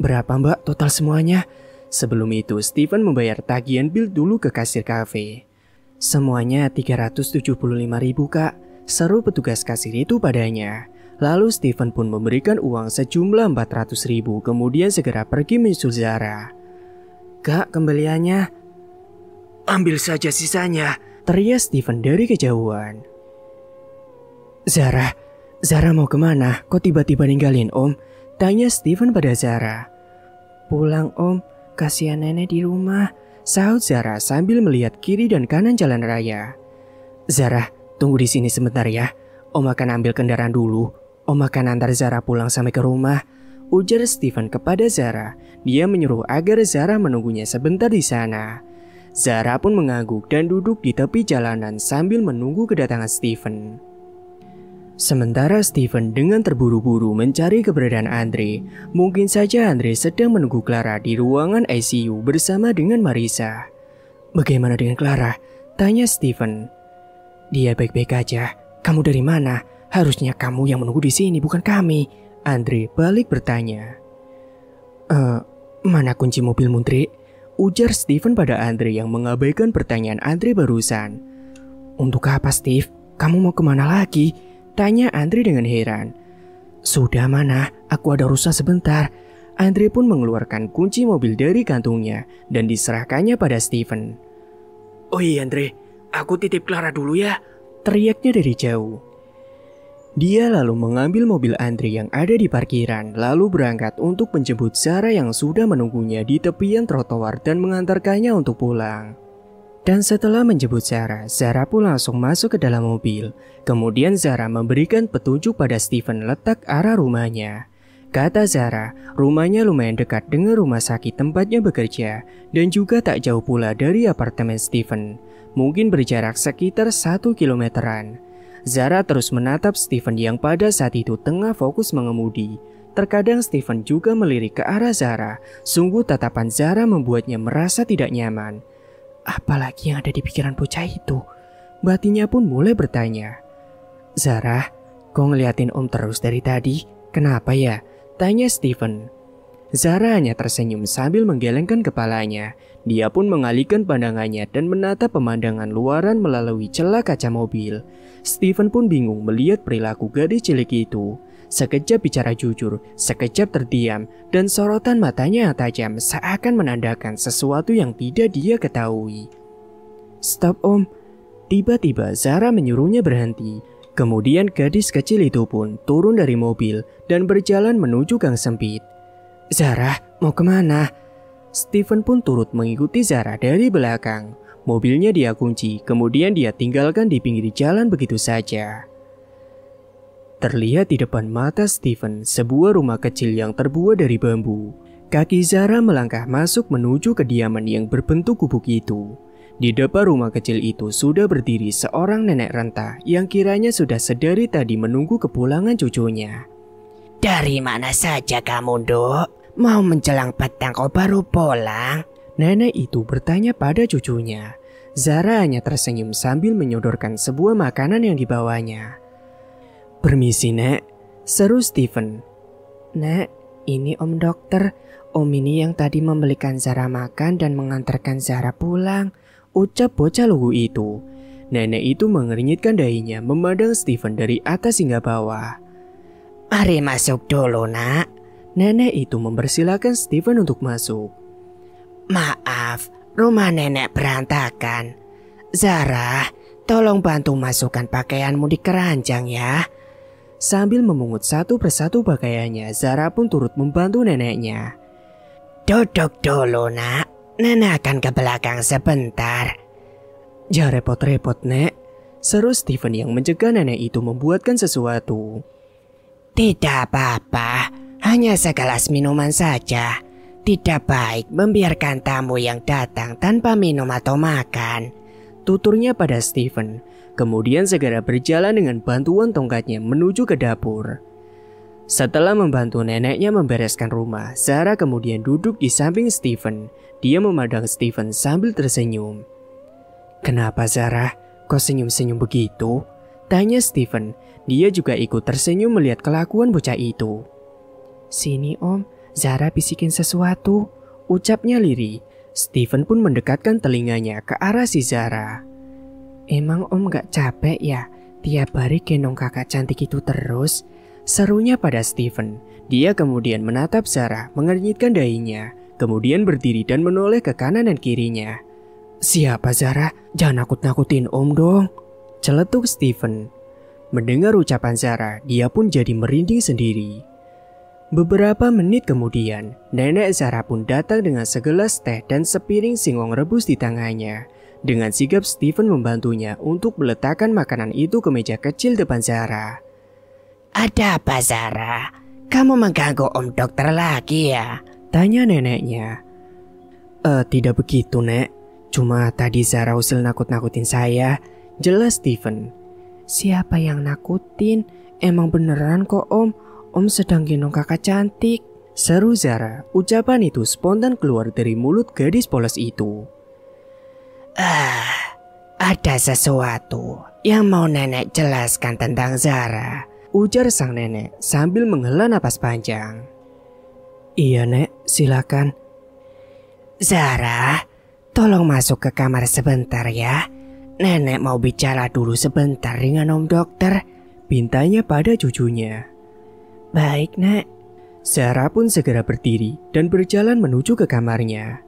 Berapa mbak total semuanya?
Sebelum itu Steven membayar tagihan bil dulu ke kasir kafe.
Semuanya 375.000 kak,
seru petugas kasir itu padanya. Lalu Steven pun memberikan uang sejumlah 400.000 kemudian segera pergi menyusul Zara.
Kak, kembaliannya.
Ambil saja sisanya, teriak Steven dari kejauhan.
Zara mau kemana? Kok tiba-tiba ninggalin Om?
Tanya Steven pada Zara.
Pulang Om, kasihan nenek di rumah,
sahut Zara sambil melihat kiri dan kanan jalan raya.
Zara, tunggu di sini sebentar ya. Om akan ambil kendaraan dulu. Om akan antar Zara pulang sampai ke rumah,
ujar Steven kepada Zara. Dia menyuruh agar Zara menunggunya sebentar di sana. Zara pun mengangguk dan duduk di tepi jalanan sambil menunggu kedatangan Steven. Sementara Steven dengan terburu-buru mencari keberadaan Andre. Mungkin saja Andre sedang menunggu Clara di ruangan ICU bersama dengan Marissa.
Bagaimana dengan Clara? Tanya Steven. Dia baik-baik aja. Kamu dari mana? Harusnya kamu yang menunggu di sini, bukan kami.
Andre balik bertanya.
Mana kunci mobil Muntri?
Ujar Steven pada Andre yang mengabaikan pertanyaan Andre barusan.
Untuk apa Steve? Kamu mau kemana lagi?
Tanya Andre dengan heran.
Sudah mana, aku ada urusan sebentar.
Andre pun mengeluarkan kunci mobil dari kantungnya dan diserahkannya pada Steven.
Oh iya Andre, aku titip Clara dulu ya,
teriaknya dari jauh. Dia lalu mengambil mobil Andre yang ada di parkiran, lalu berangkat untuk menjemput Zara yang sudah menunggunya di tepian trotoar dan mengantarkannya untuk pulang. Dan setelah menjemput Zara, Zara pun langsung masuk ke dalam mobil. Kemudian Zara memberikan petunjuk pada Steven letak arah rumahnya. Kata Zara, rumahnya lumayan dekat dengan rumah sakit tempatnya bekerja dan juga tak jauh pula dari apartemen Steven. Mungkin berjarak sekitar 1 kilometeran. Zara terus menatap Steven yang pada saat itu tengah fokus mengemudi. Terkadang Steven juga melirik ke arah Zara. Sungguh tatapan Zara membuatnya merasa tidak nyaman.
Apalagi yang ada di pikiran bocah itu?
Batinnya pun mulai bertanya.
Zara, kok ngeliatin Om terus dari tadi? Kenapa ya?
Tanya Steven. Zara hanya tersenyum sambil menggelengkan kepalanya. Dia pun mengalihkan pandangannya dan menatap pemandangan luaran melalui celah kaca mobil. Steven pun bingung melihat perilaku gadis cilik itu. Sekejap bicara jujur, sekejap terdiam, dan sorotan matanya yang tajam seakan menandakan sesuatu yang tidak dia ketahui.
Stop Om.
Tiba-tiba Zara menyuruhnya berhenti. Kemudian gadis kecil itu pun turun dari mobil dan berjalan menuju gang sempit.
Zara, mau kemana?
Steven pun turut mengikuti Zara dari belakang. Mobilnya dia kunci, kemudian dia tinggalkan di pinggir jalan begitu saja. Terlihat di depan mata Steven sebuah rumah kecil yang terbuat dari bambu. Kaki Zara melangkah masuk menuju kediaman yang berbentuk gubuk itu. Di depan rumah kecil itu sudah berdiri seorang nenek renta yang kiranya sudah sedari tadi menunggu kepulangan cucunya.
Dari mana saja kamu, Dok? Mau menjelang petang kau baru pulang?
Nenek itu bertanya pada cucunya. Zara hanya tersenyum sambil menyodorkan sebuah makanan yang dibawanya.
Permisi, Nek,
seru Steven.
Nek, ini Om Dokter. Om ini yang tadi membelikan Zara makan dan mengantarkan Zara pulang,
ucap bocah lugu itu. Nenek itu mengernyitkan dahinya memandang Steven dari atas hingga bawah.
Mari masuk dulu, Nak.
Nenek itu mempersilahkan Steven untuk masuk.
Maaf, rumah nenek berantakan. Zara, tolong bantu masukkan pakaianmu di keranjang ya.
Sambil memungut satu persatu pakaiannya, Zara pun turut membantu neneknya.
Duduk dulu, Nak. Nenek akan ke belakang sebentar.
Jangan repot-repot, Nek, seru Steven yang mencegah nenek itu membuatkan sesuatu.
Tidak apa-apa, hanya segelas minuman saja. Tidak baik membiarkan tamu yang datang tanpa minum atau makan,
tuturnya pada Steven. Kemudian segera berjalan dengan bantuan tongkatnya menuju ke dapur. Setelah membantu neneknya membereskan rumah, Zara kemudian duduk di samping Steven. Dia memandang Steven sambil tersenyum.
Kenapa Zara? Kok senyum-senyum begitu?
Tanya Steven. Dia juga ikut tersenyum melihat kelakuan bocah itu.
Sini Om, Zara bisikin sesuatu,
ucapnya lirih. Steven pun mendekatkan telinganya ke arah si Zara.
Emang Om gak capek ya? Tiap hari gendong kakak cantik itu terus?
Serunya pada Steven. Dia kemudian menatap Zara, mengernyitkan dahinya. Kemudian berdiri dan menoleh ke kanan dan kirinya.
Siapa Zara? Jangan nakut-nakutin Om dong,
celetuk Steven. Mendengar ucapan Zara, dia pun jadi merinding sendiri. Beberapa menit kemudian, nenek Zara pun datang dengan segelas teh dan sepiring singkong rebus di tangannya. Dengan sigap Steven membantunya untuk meletakkan makanan itu ke meja kecil depan Zara.
Ada apa Zara? Kamu mengganggu Om Dokter lagi ya?
Tanya neneknya.
Tidak begitu, Nek. Cuma tadi Zara usil nakut-nakutin saya, jelas Steven. Siapa yang nakutin? Emang beneran kok Om. Om sedang gendong kakak cantik,
seru Zara. Ucapan itu spontan keluar dari mulut gadis polos itu.
Ada sesuatu yang mau nenek jelaskan tentang Zara,
ujar sang nenek sambil menghela napas panjang.
Iya Nek, silakan. Zara, tolong masuk ke kamar sebentar ya. Nenek mau bicara dulu sebentar dengan Om Dokter,
pintanya pada cucunya.
Baik Nek.
Zara pun segera berdiri dan berjalan menuju ke kamarnya.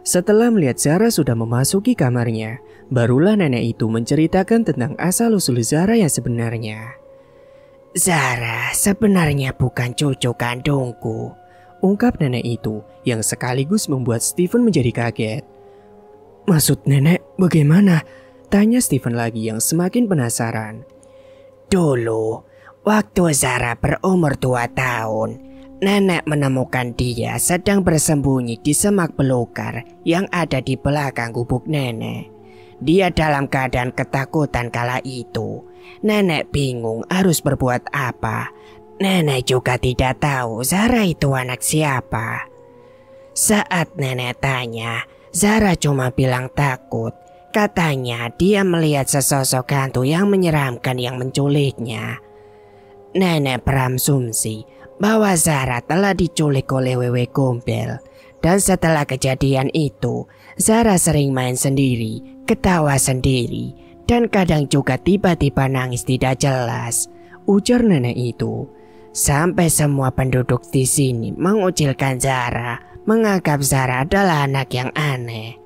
Setelah melihat Zara sudah memasuki kamarnya, barulah nenek itu menceritakan tentang asal-usul Zara yang sebenarnya.
Zara sebenarnya bukan cucu kandungku,
ungkap nenek itu yang sekaligus membuat Steven menjadi kaget.
Maksud nenek bagaimana?
Tanya Steven lagi yang semakin penasaran.
Dulu, waktu Zara berumur 2 tahun, nenek menemukan dia sedang bersembunyi di semak belukar yang ada di belakang gubuk nenek. Dia dalam keadaan ketakutan kala itu. Nenek bingung harus berbuat apa. Nenek juga tidak tahu Zara itu anak siapa. Saat nenek tanya, Zara cuma bilang takut. Katanya dia melihat sesosok hantu yang menyeramkan yang menculiknya. Nenek berasumsi bahwa Zara telah diculik oleh Wewe Gombel. Dan setelah kejadian itu, Zara sering main sendiri, ketawa sendiri, dan kadang juga tiba-tiba nangis tidak jelas,
ujar nenek itu.
Sampai semua penduduk di sini mengucilkan Zara, menganggap Zara adalah anak yang aneh.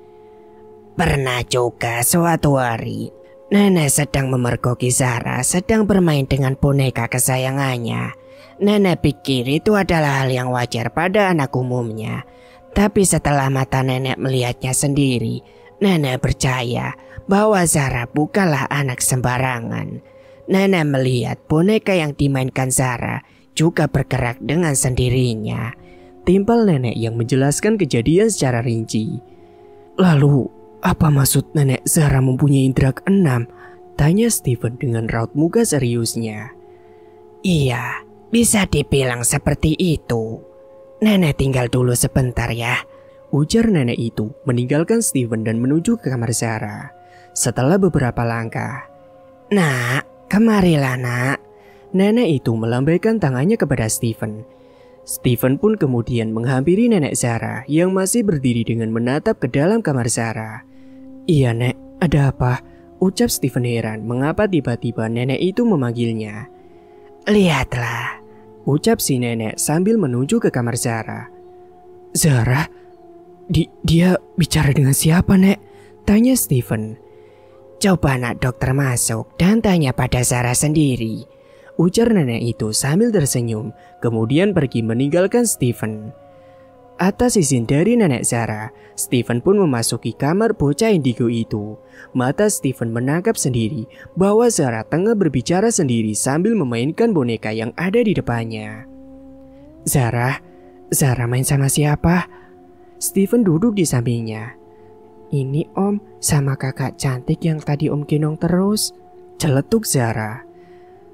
Pernah juga suatu hari, nenek sedang memergoki Zara sedang bermain dengan boneka kesayangannya. Nenek pikir itu adalah hal yang wajar pada anak umumnya. Tapi setelah mata nenek melihatnya sendiri, nenek percaya bahwa Zara bukanlah anak sembarangan. Nenek melihat boneka yang dimainkan Zara juga bergerak dengan sendirinya.
Timpal nenek yang menjelaskan kejadian secara rinci. Lalu, apa maksud nenek Zara mempunyai indera keenam? Tanya Steven dengan raut muka seriusnya.
Iya, bisa dibilang seperti itu. Nenek tinggal dulu sebentar ya,
ujar nenek itu meninggalkan Steven dan menuju ke kamar Zara. Setelah beberapa langkah,
"Nak, kemarilah nak."
Nenek itu melambaikan tangannya kepada Steven. Steven pun kemudian menghampiri nenek Zara yang masih berdiri dengan menatap ke dalam kamar Zara. "Iya nek, ada apa?" ucap Steven heran mengapa tiba-tiba nenek itu memanggilnya.
"Lihatlah,"
ucap si nenek sambil menuju ke kamar Zara. "Zara? Dia bicara dengan siapa nek?" tanya Steven.
"Coba nak dokter masuk dan tanya pada Zara sendiri,"
ujar nenek itu sambil tersenyum, kemudian pergi meninggalkan Steven. Atas izin dari nenek Zara, Steven pun memasuki kamar bocah indigo itu. Mata Steven menangkap sendiri bahwa Zara tengah berbicara sendiri sambil memainkan boneka yang ada di depannya. Zara main sama siapa?" Steven duduk di sampingnya.
"Ini om, sama kakak cantik yang tadi om gendong terus,"
celetuk Zara.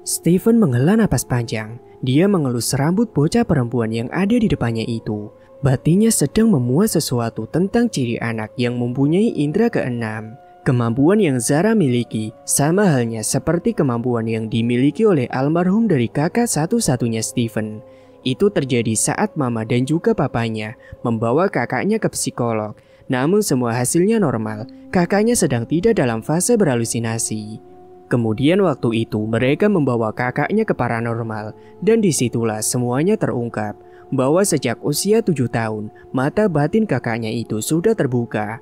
Steven menghela napas panjang. Dia mengelus rambut bocah perempuan yang ada di depannya itu. Batinnya sedang memuat sesuatu tentang ciri anak yang mempunyai indera keenam. Kemampuan yang Zara miliki sama halnya seperti kemampuan yang dimiliki oleh almarhum dari kakak satu-satunya Steven. Itu terjadi saat mama dan juga papanya membawa kakaknya ke psikolog. Namun semua hasilnya normal. Kakaknya sedang tidak dalam fase berhalusinasi. Kemudian waktu itu mereka membawa kakaknya ke paranormal dan disitulah semuanya terungkap bahwa sejak usia 7 tahun mata batin kakaknya itu sudah terbuka.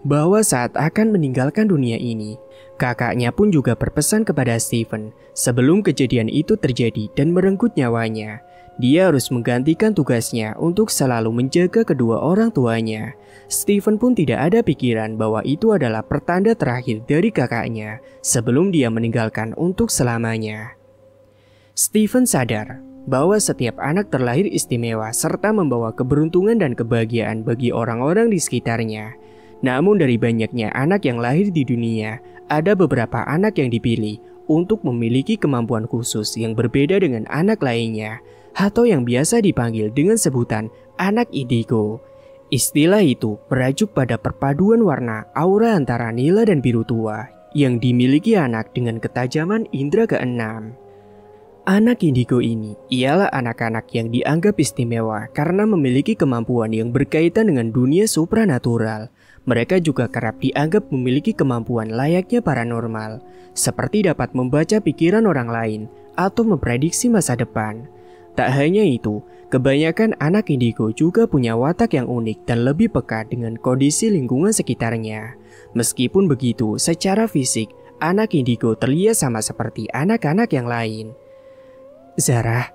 Bahwa saat akan meninggalkan dunia ini, kakaknya pun juga berpesan kepada Steven sebelum kejadian itu terjadi dan merenggut nyawanya. Dia harus menggantikan tugasnya untuk selalu menjaga kedua orang tuanya. Steven pun tidak ada pikiran bahwa itu adalah pertanda terakhir dari kakaknya sebelum dia meninggalkan untuk selamanya. Steven sadar bahwa setiap anak terlahir istimewa serta membawa keberuntungan dan kebahagiaan bagi orang-orang di sekitarnya. Namun dari banyaknya anak yang lahir di dunia, ada beberapa anak yang dipilih untuk memiliki kemampuan khusus yang berbeda dengan anak lainnya, atau yang biasa dipanggil dengan sebutan anak indigo. Istilah itu merajuk pada perpaduan warna aura antara nila dan biru tua yang dimiliki anak dengan ketajaman indera keenam. Anak indigo ini ialah anak-anak yang dianggap istimewa karena memiliki kemampuan yang berkaitan dengan dunia supranatural. Mereka juga kerap dianggap memiliki kemampuan layaknya paranormal, seperti dapat membaca pikiran orang lain atau memprediksi masa depan. Tak hanya itu, kebanyakan anak indigo juga punya watak yang unik dan lebih peka dengan kondisi lingkungan sekitarnya. Meskipun begitu, secara fisik, anak indigo terlihat sama seperti anak-anak yang lain. "Zara,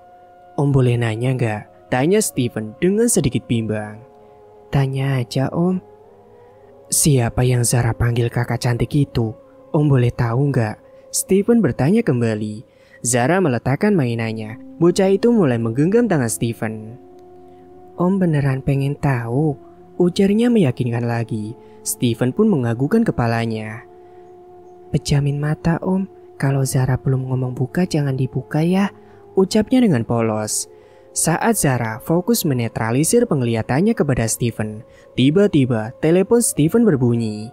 om boleh nanya nggak?" tanya Steven dengan sedikit bimbang.
"Tanya aja om."
"Siapa yang Zara panggil kakak cantik itu? Om boleh tahu nggak?" Steven bertanya kembali. Zara meletakkan mainannya. Bocah itu mulai menggenggam tangan Steven.
"Om beneran pengen tahu?"
ujarnya meyakinkan lagi. Steven pun menganggukkan kepalanya.
"Pejamin mata om, kalau Zara belum ngomong buka jangan dibuka ya,"
ucapnya dengan polos. Saat Zara fokus menetralisir penglihatannya kepada Steven, tiba-tiba telepon Steven berbunyi.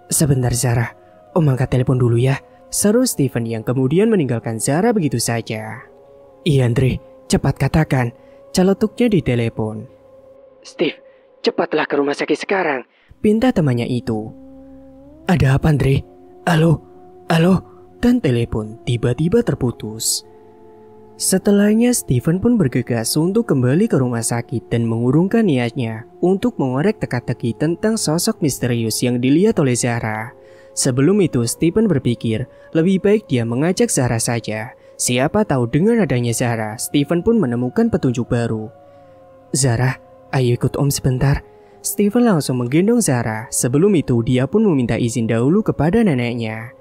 "Sebentar Zara, om angkat telepon dulu ya," seru Steven yang kemudian meninggalkan Zara begitu saja. "Iya Andre, cepat katakan," celetuknya di telepon. "Steve, cepatlah ke rumah sakit sekarang," pinta temannya itu. "Ada apa Andre? Halo?" Dan telepon tiba-tiba terputus. Setelahnya Steven pun bergegas untuk kembali ke rumah sakit dan mengurungkan niatnya untuk mengorek teka-teki tentang sosok misterius yang dilihat oleh Zara. Sebelum itu Steven berpikir lebih baik dia mengajak Zara saja. Siapa tahu dengan adanya Zara, Steven pun menemukan petunjuk baru. "Zara, ayo ikut Om sebentar." Steven langsung menggendong Zara. Sebelum itu dia pun meminta izin dahulu kepada neneknya.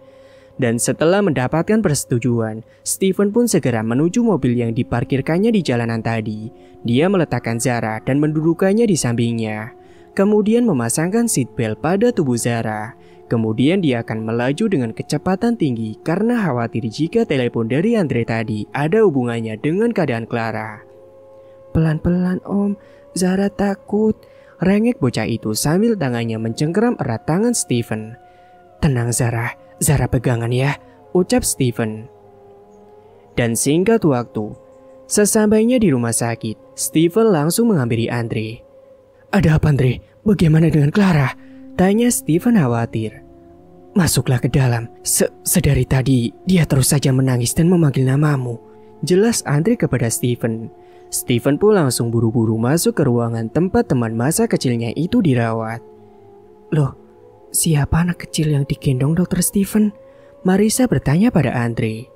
Dan setelah mendapatkan persetujuan, Steven pun segera menuju mobil yang diparkirkannya di jalanan tadi. Dia meletakkan Zara dan mendudukannya di sampingnya. Kemudian memasangkan seatbelt pada tubuh Zara. Kemudian dia akan melaju dengan kecepatan tinggi karena khawatir jika telepon dari Andre tadi ada hubungannya dengan keadaan Clara.
"Pelan-pelan Om, Zara takut,"
rengek bocah itu sambil tangannya mencengkeram erat tangan Steven. "Tenang Zara, Zara pegangan ya," ucap Steven. Dan singkat waktu, sesampainya di rumah sakit, Steven langsung menghampiri Andre. "Ada apa Andre? Bagaimana dengan Clara?" tanya Steven khawatir. "Masuklah ke dalam. Sedari tadi dia terus saja menangis dan memanggil namamu," jelas Andre kepada Steven. Steven pun langsung buru-buru masuk ke ruangan tempat teman masa kecilnya itu dirawat.
"Loh, siapa anak kecil yang digendong Dr. Steven?"
Marisa bertanya pada Andre.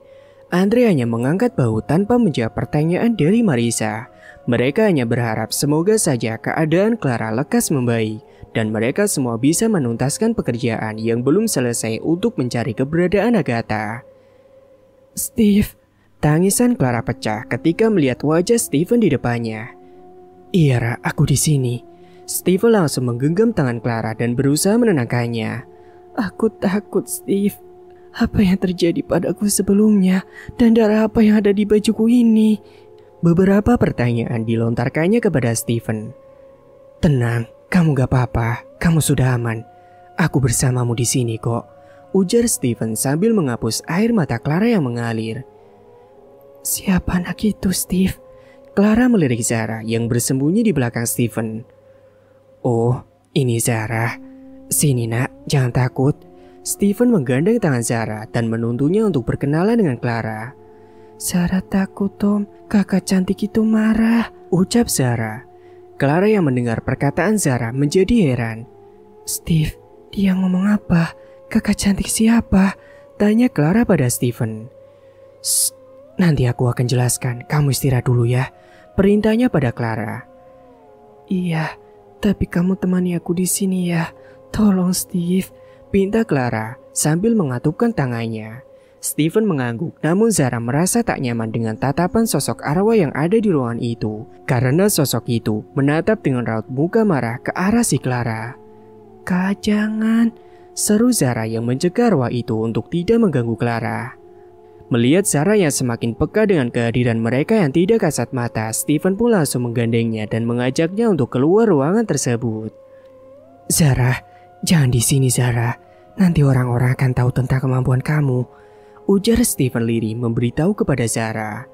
Andre hanya mengangkat bahu tanpa menjawab pertanyaan dari Marisa. Mereka hanya berharap semoga saja keadaan Clara lekas membaik dan mereka semua bisa menuntaskan pekerjaan yang belum selesai untuk mencari keberadaan Agatha.
"Steve,"
tangisan Clara pecah ketika melihat wajah Steven di depannya. "Iya Ra, aku di sini." Steven langsung menggenggam tangan Clara dan berusaha menenangkannya.
"Aku takut Steve. Apa yang terjadi padaku sebelumnya dan darah apa yang ada di bajuku ini?"
Beberapa pertanyaan dilontarkannya kepada Steven. "Tenang, kamu gak apa-apa, kamu sudah aman. Aku bersamamu di sini kok," ujar Steven sambil menghapus air mata Clara yang mengalir.
"Siapa anak itu, Steve?"
Clara melirik Zara yang bersembunyi di belakang Steven. "Oh, ini Zara. Sini nak, jangan takut." Steven menggandeng tangan Zara dan menuntunnya untuk berkenalan dengan Clara.
"Zara takut Tom, kakak cantik itu marah,"
ucap Zara. Clara yang mendengar perkataan Zara menjadi heran.
"Steve, dia ngomong apa? Kakak cantik siapa?"
tanya Clara pada Steven. "Shh, nanti aku akan jelaskan, kamu istirahat dulu ya," perintahnya pada Clara.
"Iya, tapi kamu temani aku di sini ya. Tolong Steve,"
pinta Clara sambil mengatupkan tangannya. Steven mengangguk, namun Zara merasa tak nyaman dengan tatapan sosok arwah yang ada di ruangan itu. Karena sosok itu menatap dengan raut muka marah ke arah si Clara.
"Kak, jangan,"
seru Zara yang mencegah arwah itu untuk tidak mengganggu Clara. Melihat Zara yang semakin peka dengan kehadiran mereka yang tidak kasat mata, Steven pun langsung menggandengnya dan mengajaknya untuk keluar ruangan tersebut. "Zara, jangan di sini Zara. Nanti orang-orang akan tahu tentang kemampuan kamu," ujar Steven lirih memberitahu kepada Zara.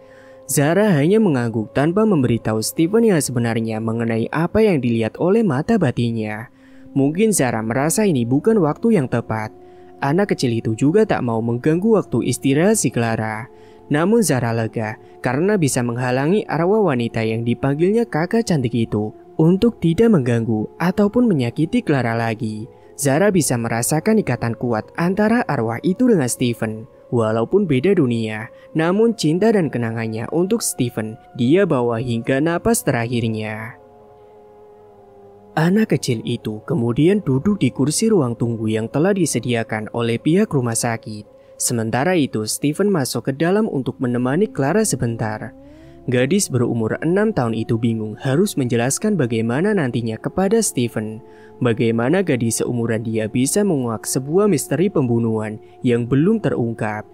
Zara hanya mengangguk tanpa memberitahu Steven yang sebenarnya mengenai apa yang dilihat oleh mata batinnya. Mungkin Zara merasa ini bukan waktu yang tepat. Anak kecil itu juga tak mau mengganggu waktu istirahat si Clara. Namun Zara lega karena bisa menghalangi arwah wanita yang dipanggilnya kakak cantik itu untuk tidak mengganggu ataupun menyakiti Clara lagi. Zara bisa merasakan ikatan kuat antara arwah itu dengan Steven. Walaupun beda dunia, namun cinta dan kenangannya untuk Steven dia bawa hingga napas terakhirnya. Anak kecil itu kemudian duduk di kursi ruang tunggu yang telah disediakan oleh pihak rumah sakit. Sementara itu Steven masuk ke dalam untuk menemani Clara sebentar. Gadis berumur 6 tahun itu bingung harus menjelaskan bagaimana nantinya kepada Steven. Bagaimana gadis seumuran dia bisa menguak sebuah misteri pembunuhan yang belum terungkap.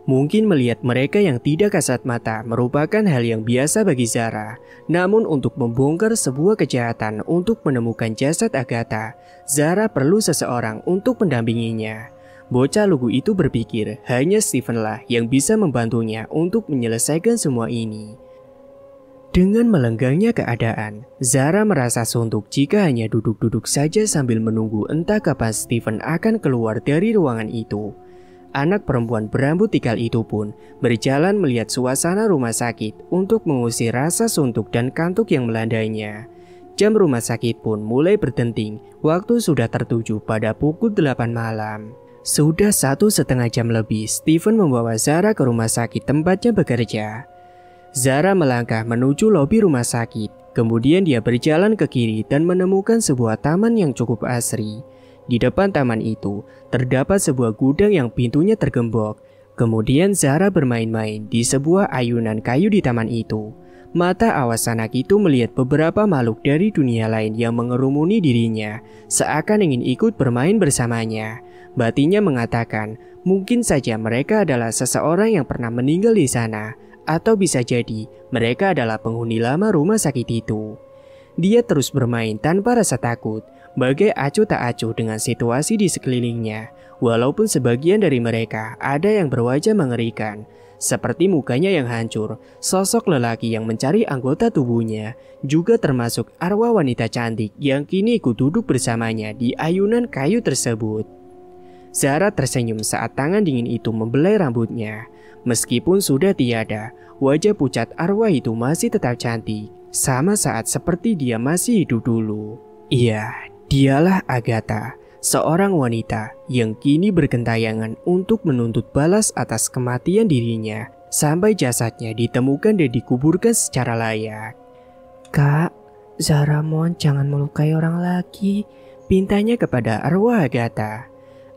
Mungkin melihat mereka yang tidak kasat mata merupakan hal yang biasa bagi Zara. Namun untuk membongkar sebuah kejahatan untuk menemukan jasad Agatha, Zara perlu seseorang untuk mendampinginya. Bocah lugu itu berpikir hanya Steven lah yang bisa membantunya untuk menyelesaikan semua ini. Dengan melenggangnya keadaan, Zara merasa suntuk jika hanya duduk-duduk saja sambil menunggu entah kapan Steven akan keluar dari ruangan itu. Anak perempuan berambut tikal itu pun berjalan melihat suasana rumah sakit untuk mengusir rasa suntuk dan kantuk yang melandainya. Jam rumah sakit pun mulai berdenting, waktu sudah tertuju pada pukul 8 malam. Sudah 1,5 jam lebih, Steven membawa Zara ke rumah sakit tempatnya bekerja. Zara melangkah menuju lobi rumah sakit, kemudian dia berjalan ke kiri dan menemukan sebuah taman yang cukup asri. Di depan taman itu, terdapat sebuah gudang yang pintunya tergembok. Kemudian Zara bermain-main di sebuah ayunan kayu di taman itu. Mata awas anak itu melihat beberapa makhluk dari dunia lain yang mengerumuni dirinya, seakan ingin ikut bermain bersamanya. Batinnya mengatakan, mungkin saja mereka adalah seseorang yang pernah meninggal di sana, atau bisa jadi mereka adalah penghuni lama rumah sakit itu. Dia terus bermain tanpa rasa takut, bagai acuh tak acuh dengan situasi di sekelilingnya. Walaupun sebagian dari mereka ada yang berwajah mengerikan, seperti mukanya yang hancur, sosok lelaki yang mencari anggota tubuhnya, juga termasuk arwah wanita cantik yang kini ikut duduk bersamanya di ayunan kayu tersebut. Zara tersenyum saat tangan dingin itu membelai rambutnya. Meskipun sudah tiada, wajah pucat arwah itu masih tetap cantik, sama saat seperti dia masih hidup dulu. Iya, dialah Agatha, seorang wanita yang kini bergentayangan untuk menuntut balas atas kematian dirinya, sampai jasadnya ditemukan dan dikuburkan secara layak.
Kak, Zara mohon jangan melukai orang lagi,
pintanya kepada arwah Agatha.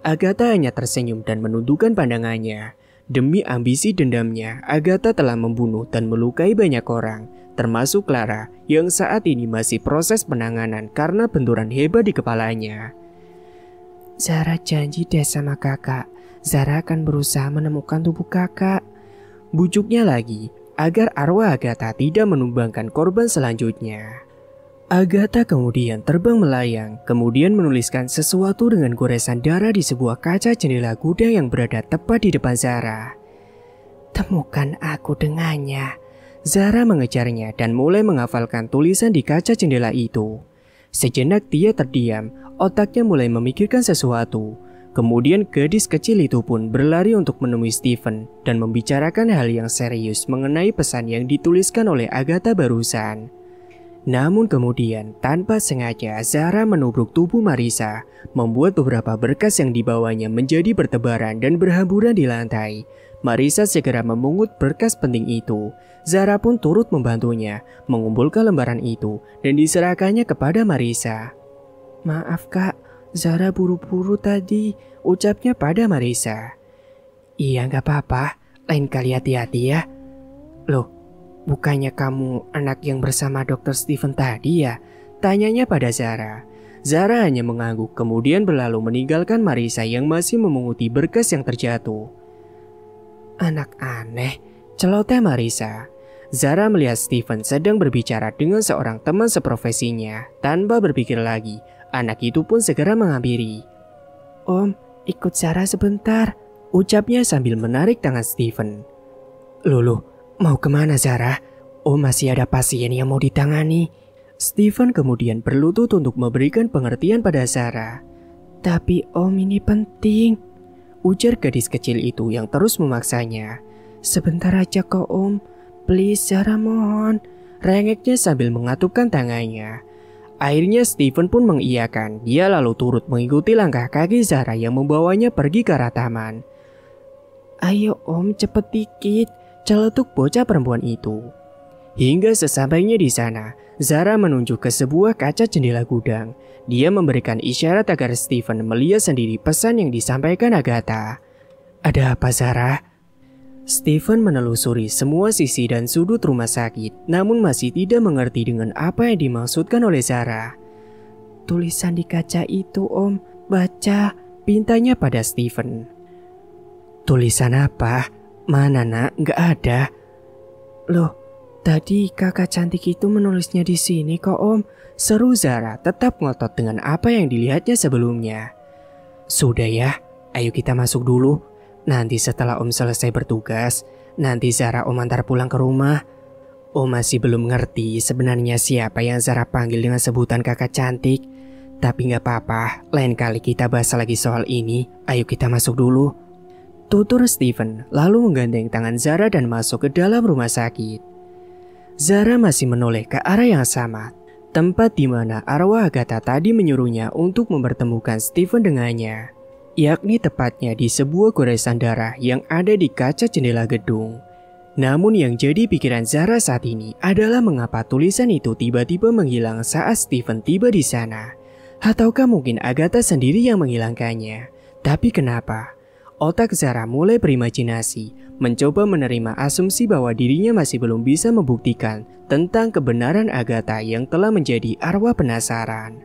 Agatha hanya tersenyum dan menundukkan pandangannya. Demi ambisi dendamnya, Agatha telah membunuh dan melukai banyak orang, termasuk Clara yang saat ini masih proses penanganan karena benturan hebat di kepalanya.
Zara janji deh sama kakak, Zara akan berusaha menemukan tubuh kakak.
Bujuknya lagi, agar arwah Agatha tidak menumbangkan korban selanjutnya. Agatha kemudian terbang melayang, kemudian menuliskan sesuatu dengan goresan darah di sebuah kaca jendela gudang yang berada tepat di depan Zara.
Temukan aku dengannya.
Zara mengejarnya dan mulai menghafalkan tulisan di kaca jendela itu. Sejenak dia terdiam, otaknya mulai memikirkan sesuatu. Kemudian gadis kecil itu pun berlari untuk menemui Steven dan membicarakan hal yang serius mengenai pesan yang dituliskan oleh Agatha barusan. Namun kemudian, tanpa sengaja Zara menubruk tubuh Marissa, membuat beberapa berkas yang dibawanya menjadi bertebaran dan berhamburan di lantai. Marissa segera memungut berkas penting itu. Zara pun turut membantunya, mengumpulkan lembaran itu dan diserahkannya kepada Marissa.
Maaf kak, Zara buru-buru tadi, ucapnya pada Marissa.
Iya gak apa-apa, lain kali hati-hati ya. Loh, bukannya kamu anak yang bersama Dr. Steven tadi ya? Tanyanya pada Zara. Zara hanya mengangguk kemudian berlalu meninggalkan Marissa yang masih memunguti berkas yang terjatuh. Anak aneh, celoteh Marissa. Zara melihat Steven sedang berbicara dengan seorang teman seprofesinya. Tanpa berpikir lagi, anak itu pun segera menghampiri.
Om, ikut Zara sebentar,
ucapnya sambil menarik tangan Steven. Loh, mau kemana Zara? Oh, masih ada pasien yang mau ditangani. Steven kemudian berlutut untuk memberikan pengertian pada Zara.
Tapi om, ini penting,
ujar gadis kecil itu yang terus memaksanya.
Sebentar aja kok om, please Zara mohon,
rengeknya sambil mengatupkan tangannya. Akhirnya Steven pun mengiyakan. Dia lalu turut mengikuti langkah kaki Zara yang membawanya pergi ke arah taman.
Ayo om, cepet dikit,
celetuk bocah perempuan itu. Hingga sesampainya di sana, Zara menunjuk ke sebuah kaca jendela gudang. Dia memberikan isyarat agar Steven melihat sendiri pesan yang disampaikan Agatha. Ada apa Zara? Steven menelusuri semua sisi dan sudut rumah sakit, namun masih tidak mengerti dengan apa yang dimaksudkan oleh Zara.
Tulisan di kaca itu om, baca,
pintanya pada Steven. Tulisan apa? Mana nak? Nggak ada.
Loh, tadi kakak cantik itu menulisnya di sini kok om,
seru Zara tetap ngotot dengan apa yang dilihatnya sebelumnya. Sudah ya, ayo kita masuk dulu. Nanti setelah om selesai bertugas, nanti Zara om antar pulang ke rumah. Om masih belum ngerti sebenarnya siapa yang Zara panggil dengan sebutan kakak cantik. Tapi nggak apa-apa, lain kali kita bahas lagi soal ini. Ayo kita masuk dulu. tutur Steven lalu menggandeng tangan Zara dan masuk ke dalam rumah sakit. Zara masih menoleh ke arah yang sama, tempat di mana arwah Agatha tadi menyuruhnya untuk mempertemukan Steven dengannya, yakni tepatnya di sebuah goresan darah yang ada di kaca jendela gedung. Namun yang jadi pikiran Zara saat ini adalah mengapa tulisan itu tiba-tiba menghilang saat Steven tiba di sana. Ataukah mungkin Agatha sendiri yang menghilangkannya? Tapi kenapa? Otak Zara mulai berimajinasi, mencoba menerima asumsi bahwa dirinya masih belum bisa membuktikan tentang kebenaran Agatha yang telah menjadi arwah penasaran.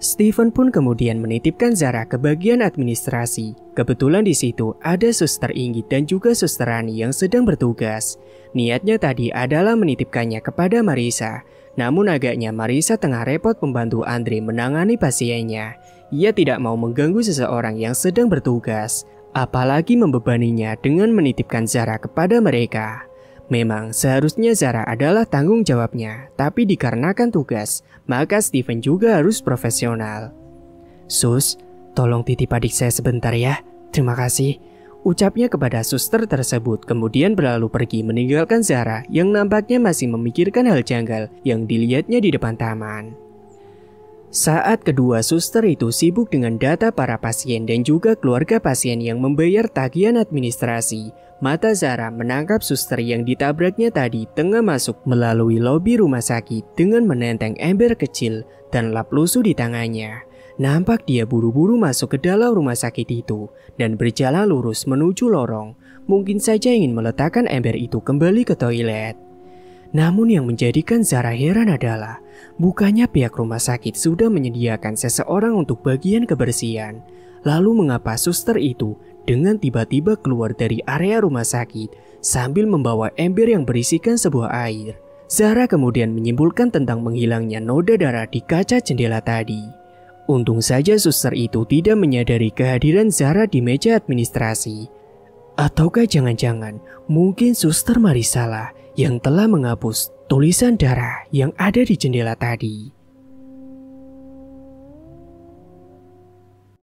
Steven pun kemudian menitipkan Zara ke bagian administrasi. Kebetulan di situ ada Suster Inggit dan juga Suster Rani yang sedang bertugas. Niatnya tadi adalah menitipkannya kepada Marissa. Namun agaknya Marissa tengah repot membantu Andre menangani pasiennya. Ia tidak mau mengganggu seseorang yang sedang bertugas, apalagi membebaninya dengan menitipkan Zara kepada mereka. Memang seharusnya Zara adalah tanggung jawabnya, tapi dikarenakan tugas, maka Steven juga harus profesional. "Sus, tolong titip adik saya sebentar ya. Terima kasih," ucapnya kepada suster tersebut, kemudian berlalu pergi meninggalkan Zara yang nampaknya masih memikirkan hal janggal yang dilihatnya di depan taman. Saat kedua suster itu sibuk dengan data para pasien dan juga keluarga pasien yang membayar tagihan administrasi, mata Zara menangkap suster yang ditabraknya tadi tengah masuk melalui lobi rumah sakit dengan menenteng ember kecil dan lap lusuh di tangannya. Nampak dia buru-buru masuk ke dalam rumah sakit itu dan berjalan lurus menuju lorong, mungkin saja ingin meletakkan ember itu kembali ke toilet. Namun yang menjadikan Zara heran adalah bukannya pihak rumah sakit sudah menyediakan seseorang untuk bagian kebersihan. Lalu mengapa suster itu dengan tiba-tiba keluar dari area rumah sakit sambil membawa ember yang berisikan sebuah air? Zara kemudian menyimpulkan tentang menghilangnya noda darah di kaca jendela tadi. Untung saja suster itu tidak menyadari kehadiran Zara di meja administrasi. Ataukah jangan-jangan mungkin suster Marissa lah yang telah menghapus tulisan darah yang ada di jendela tadi.